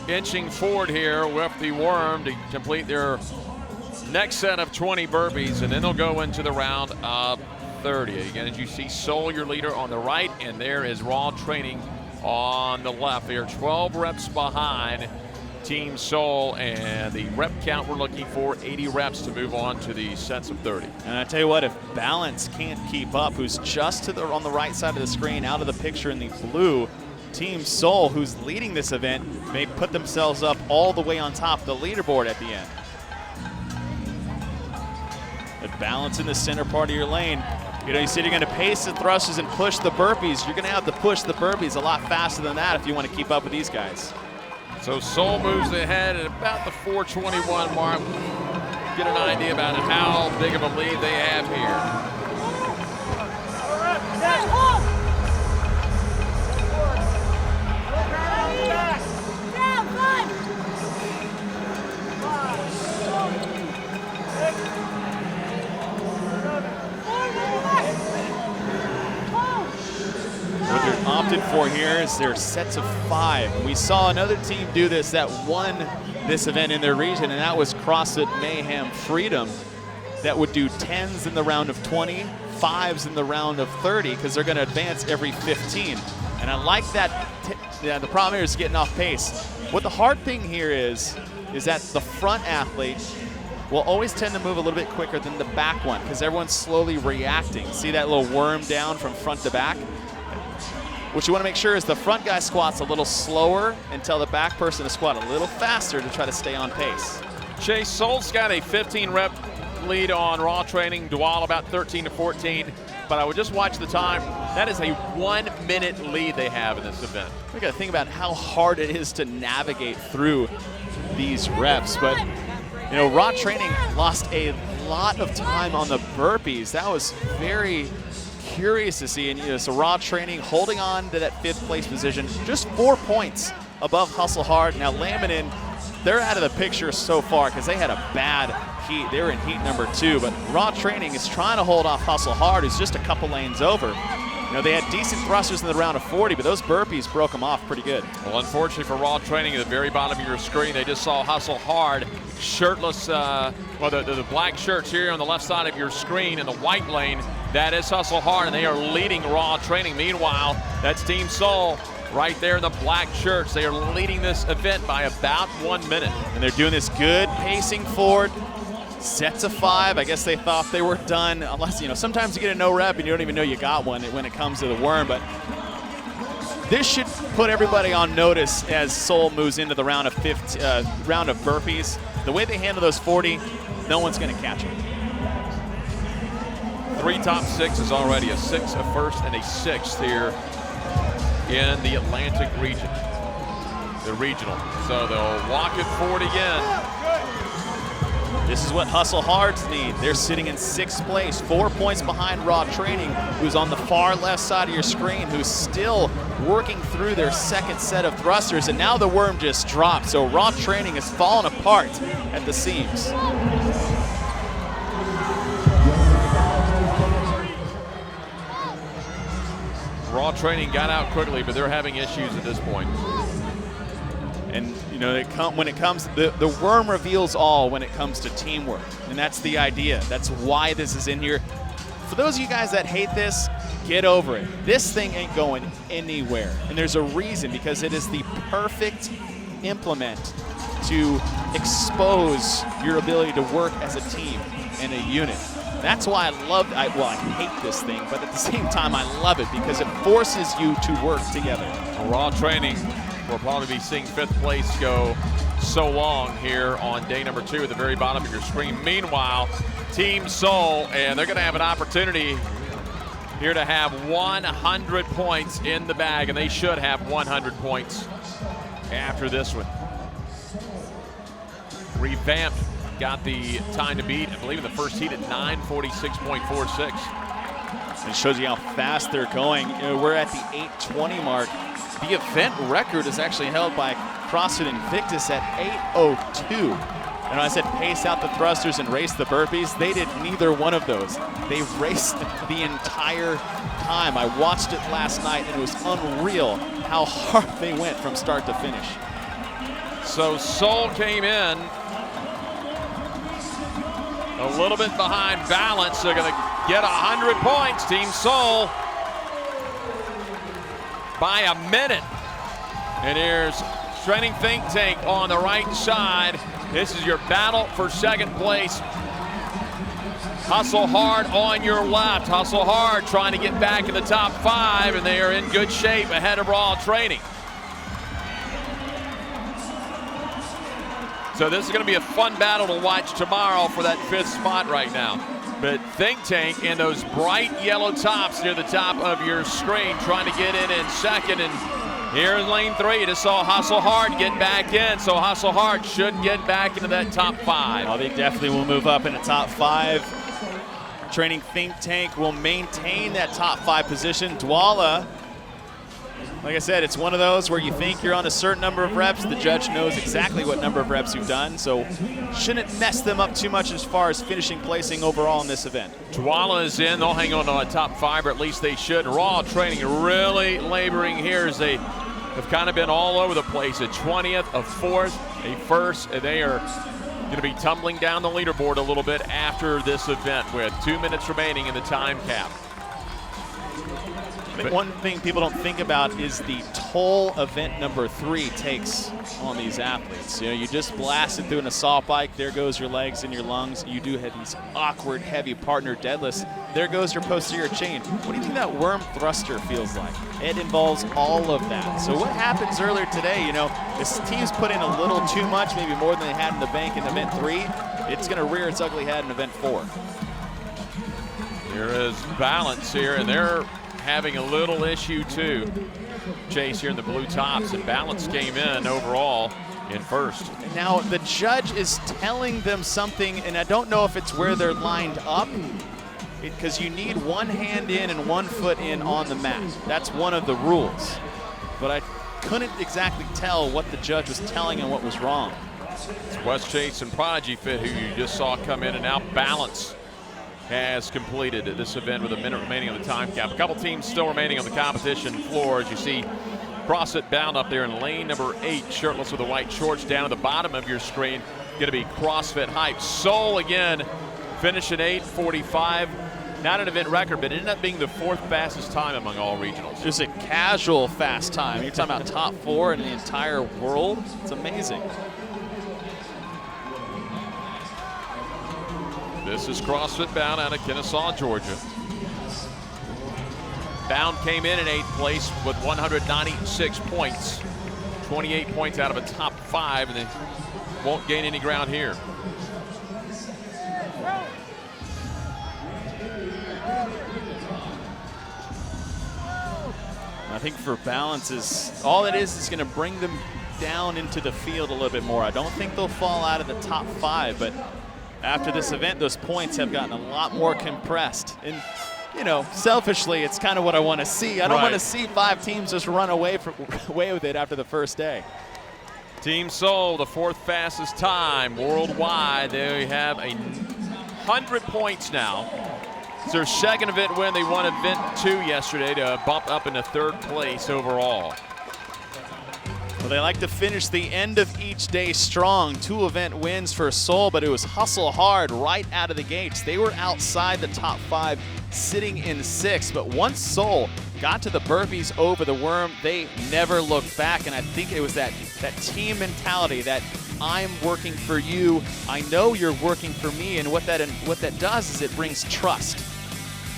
inching forward here with the worm to complete their next set of 20 burpees, and then they'll go into the round of 30. Again, as you see, Seoul, your leader, on the right, and there is Raw Training on the left. They are 12 reps behind Team Seoul, and the rep count we're looking for, 80 reps to move on to the sets of 30. And I tell you what, if Balance can't keep up, who's just to on the right side of the screen, out of the picture in the blue, Team Seoul, who's leading this event, may put themselves up all the way on top of the leaderboard at the end. But Balance in the center part of your lane. You know, you said you're going to pace the thrusters and push the burpees. You're going to have to push the burpees a lot faster than that if you want to keep up with these guys. So Seoul moves ahead at about the 4:21 mark. Get an idea about how big of a lead they have here. opted for here is their sets of 5. We saw another team do this that won this event in their region, and that was CrossFit Mayhem Freedom, that would do 10s in the round of 20, 5s in the round of 30, because they're going to advance every 15. And I like that. The problem here is getting off pace. What the hard thing here is that the front athlete will always tend to move a little bit quicker than the back one, because everyone's slowly reacting. See that little worm down from front to back? What you want to make sure is the front guy squats a little slower and tell the back person to squat a little faster to try to stay on pace. Chase, Seoul's got a 15-rep lead on raw training, Dwal about 13 to 14, but I would just watch the time. That is a 1-minute lead they have in this event. We got to think about how hard it is to navigate through these reps, but you know, raw training lost a lot of time on the burpees. That was very curious to see, and you know, so raw training holding on to that 5th place position, just 4 points above Hustle Hard. Now Laminin, they're out of the picture so far because they had a bad heat. They were in heat number 2, but raw training is trying to hold off Hustle Hard, who's just a couple lanes over. You know, they had decent thrusters in the round of 40, but those burpees broke them off pretty good. Well, unfortunately for raw training, at the very bottom of your screen, they just saw Hustle Hard, shirtless, well, the black shirts here on the left side of your screen in the white lane. That is Hustle Hard, and they are leading raw training. Meanwhile, that's Team Seoul right there in the black shirts. They are leading this event by about 1 minute. And they're doing this good pacing forward. Sets of 5. I guess they thought they were done, unless, you know, sometimes you get a no rep and you don't even know you got one when it comes to the worm. But this should put everybody on notice as Seoul moves into the round of burpees. The way they handle those 40, no one's going to catch them. 3 top 6s already, a 6, a 1st, and a 6th here in the Atlantic region, the regional. So they'll walk it forward again. This is what Hustle Hards need. They're sitting in 6th place, 4 points behind Raw Training, who's on the far left side of your screen, who's still working through their 2nd set of thrusters, and now the worm just dropped. So Raw Training is falling apart at the seams. Raw Training got out quickly, but they're having issues at this point. And you know, when it comes, the worm reveals all when it comes to teamwork, and that's the idea. That's why this is in here. For those of you guys that hate this, get over it. This thing ain't going anywhere, and there's a reason, because it is the perfect implement to expose your ability to work as a team and a unit. That's why I hate this thing, but at the same time I love it because it forces you to work together. Raw Training, we'll probably be seeing 5th place go so long here on day number 2 at the very bottom of your screen. Meanwhile, Team Seoul, and they're going to have an opportunity here to have 100 points in the bag, and they should have 100 points after this one. Revamped got the time to beat, I believe, in the first heat at 9:46.46. It shows you how fast they're going. You know, we're at the 8:20 mark. The event record is actually held by CrossFit Invictus at 8:02. And I said pace out the thrusters and race the burpees. They did neither one of those. They raced the entire time. I watched it last night, and it was unreal how hard they went from start to finish. So Seoul came in a little bit behind balance. They're going to get 100 points. Team Seoul by a minute. And here's Training Think Tank on the right side. This is your battle for 2nd place. Hustle Hard on your left. Hustle Hard trying to get back in the top 5, and they are in good shape ahead of Raw Training. So this is going to be a fun battle to watch tomorrow for that 5th spot right now. But Think Tank in those bright yellow tops near the top of your screen trying to get in 2nd. And here in lane 3, you just saw Hustle Hard get back in. So Hustle Hard should get back into that top 5. Oh, they definitely will move up in the top 5. Training Think Tank will maintain that top 5 position. Dwala Like I said, it's one of those where you think you're on a certain number of reps. The judge knows exactly what number of reps you've done, so shouldn't mess them up too much as far as finishing placing overall in this event. Tuala is in. They'll hang on to a top 5, or at least they should. Raw training really laboring here as they have kind of been all over the place. A 20th, a 4th, a 1st, and they are going to be tumbling down the leaderboard a little bit after this event with 2 minutes remaining in the time cap. But one thing people don't think about is the toll event number 3 takes on these athletes. You know, you just blasted through an assault bike, there goes your legs and your lungs. You do have these awkward, heavy partner deadlifts. There goes your posterior chain. What do you think that worm thruster feels like? It involves all of that. So what happens earlier today, you know, this team's put in a little too much, maybe more than they had in the bank in event 3. It's going to rear its ugly head in event 4. There is balance here, and they're having a little issue too. Chase here in the blue tops, and balance came in overall in first. Now the judge is telling them something, and I don't know if it's where they're lined up, because you need one hand in and one foot in on the mat. That's one of the rules. But I couldn't exactly tell what the judge was telling and what was wrong. It's West Chase and Prodigy Fit, who you just saw come in, and now balance has completed this event with a minute remaining on the time cap. A couple teams still remaining on the competition floor. As you see, CrossFit Bound up there in lane number 8, shirtless with the white shorts. Down at the bottom of your screen, going to be CrossFit Hype. Seoul again, finishing 8:45. Not an event record, but it ended up being the 4th fastest time among all regionals. Just a casual fast time. You're talking about top 4 in the entire world. It's amazing. This is CrossFit Bound out of Kennesaw, Georgia. Bound came in 8th place with 196 points. 28 points out of a top 5, and they won't gain any ground here. I think for balance is all it is going to bring them down into the field a little bit more. I don't think they'll fall out of the top 5, but after this event, those points have gotten a lot more compressed. And, you know, selfishly, it's kind of what I want to see. I don't want to see 5 teams just run away with it after the first day. Team Seoul, the 4th fastest time worldwide. They have 100 points now. It's their 2nd event win. They won event 2 yesterday to bump up into 3rd place overall. Well, they like to finish the end of each day strong. 2 event wins for Seoul, but it was hustle hard right out of the gates. They were outside the top 5, sitting in 6th. But once Seoul got to the burpees over the worm, they never looked back. And I think it was that team mentality, that I'm working for you, I know you're working for me. And what that does is it brings trust.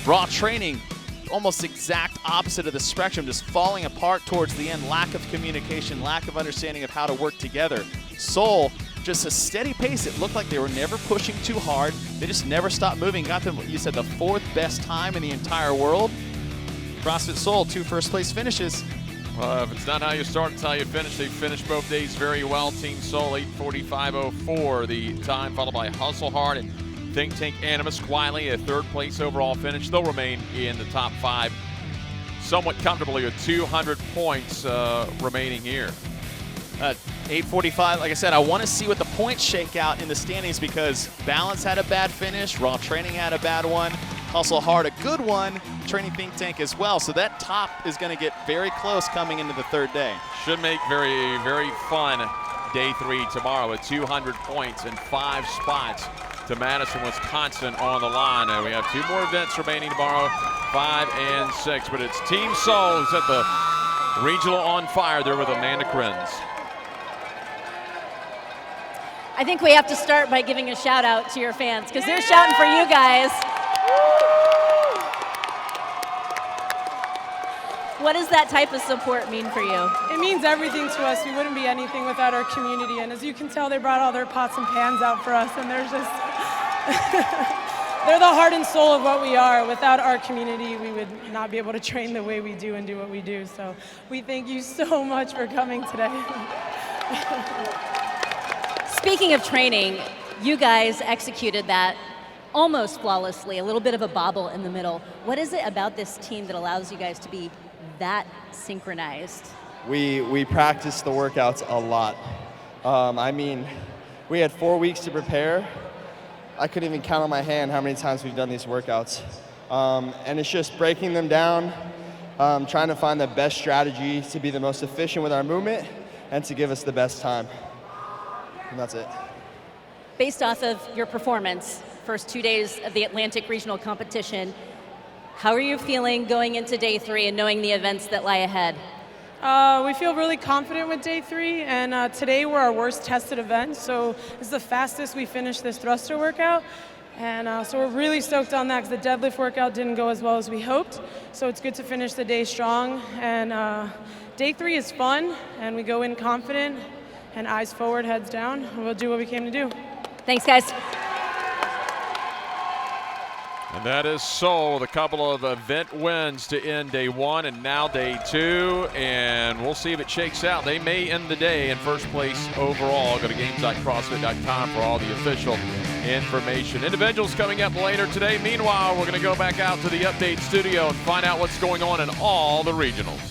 Raw training, almost exact opposite of the spectrum, just falling apart towards the end. Lack of communication, lack of understanding of how to work together. Seoul, just a steady pace. It looked like they were never pushing too hard. They just never stopped moving. Got them, you said, the 4th best time in the entire world. CrossFit Seoul, 2 first-place finishes. If it's not how you start, it's how you finish. They finished both days very well. Team Seoul, 8:45.04, the time, followed by Hustle Hard and Think Tank Animus quietly, a 3rd place overall finish. They'll remain in the top 5 somewhat comfortably with 200 points remaining here. 8:45, like I said, I want to see what the points shake out in the standings, because Balance had a bad finish, Raw Training had a bad one, Hustle Hard a good one, Training Think Tank as well. So that top is going to get very close coming into the 3rd day. Should make very, very fun day 3 tomorrow with 200 points and 5 spots to Madison, Wisconsin on the line. We have 2 more events remaining tomorrow, 5 and 6, but it's Team Seoul who's at the regional on fire there with Amanda Krenz. I think we have to start by giving a shout out to your fans, because they're shouting for you guys. What does that type of support mean for you? It means everything to us. We wouldn't be anything without our community. And as you can tell, they brought all their pots and pans out for us, and they're just, they're the heart and soul of what we are. Without our community, we would not be able to train the way we do and do what we do. So we thank you so much for coming today. Speaking of training, you guys executed that almost flawlessly, a little bit of a bobble in the middle. What is it about this team that allows you guys to be that synchronized? We practiced the workouts a lot. I mean, we had 4 weeks to prepare. I couldn't even count on my hand how many times we've done these workouts. And it's just breaking them down, trying to find the best strategy to be the most efficient with our movement and to give us the best time. And that's it. Based off of your performance, first 2 days of the Atlantic Regional Competition, how are you feeling going into day 3 and knowing the events that lie ahead? We feel really confident with day 3, and today we're our worst tested event, so this is the fastest we finished this thruster workout. And so we're really stoked on that because the deadlift workout didn't go as well as we hoped. So it's good to finish the day strong. And day 3 is fun, and we go in confident and eyes forward, heads down, and we'll do what we came to do. Thanks, guys. And that is Seoul with a couple of event wins to end day 1 and now day 2. And we'll see if it shakes out. They may end the day in first place overall. Go to games.crossfit.com for all the official information. Individuals coming up later today. Meanwhile, we're going to go back out to the update studio and find out what's going on in all the regionals.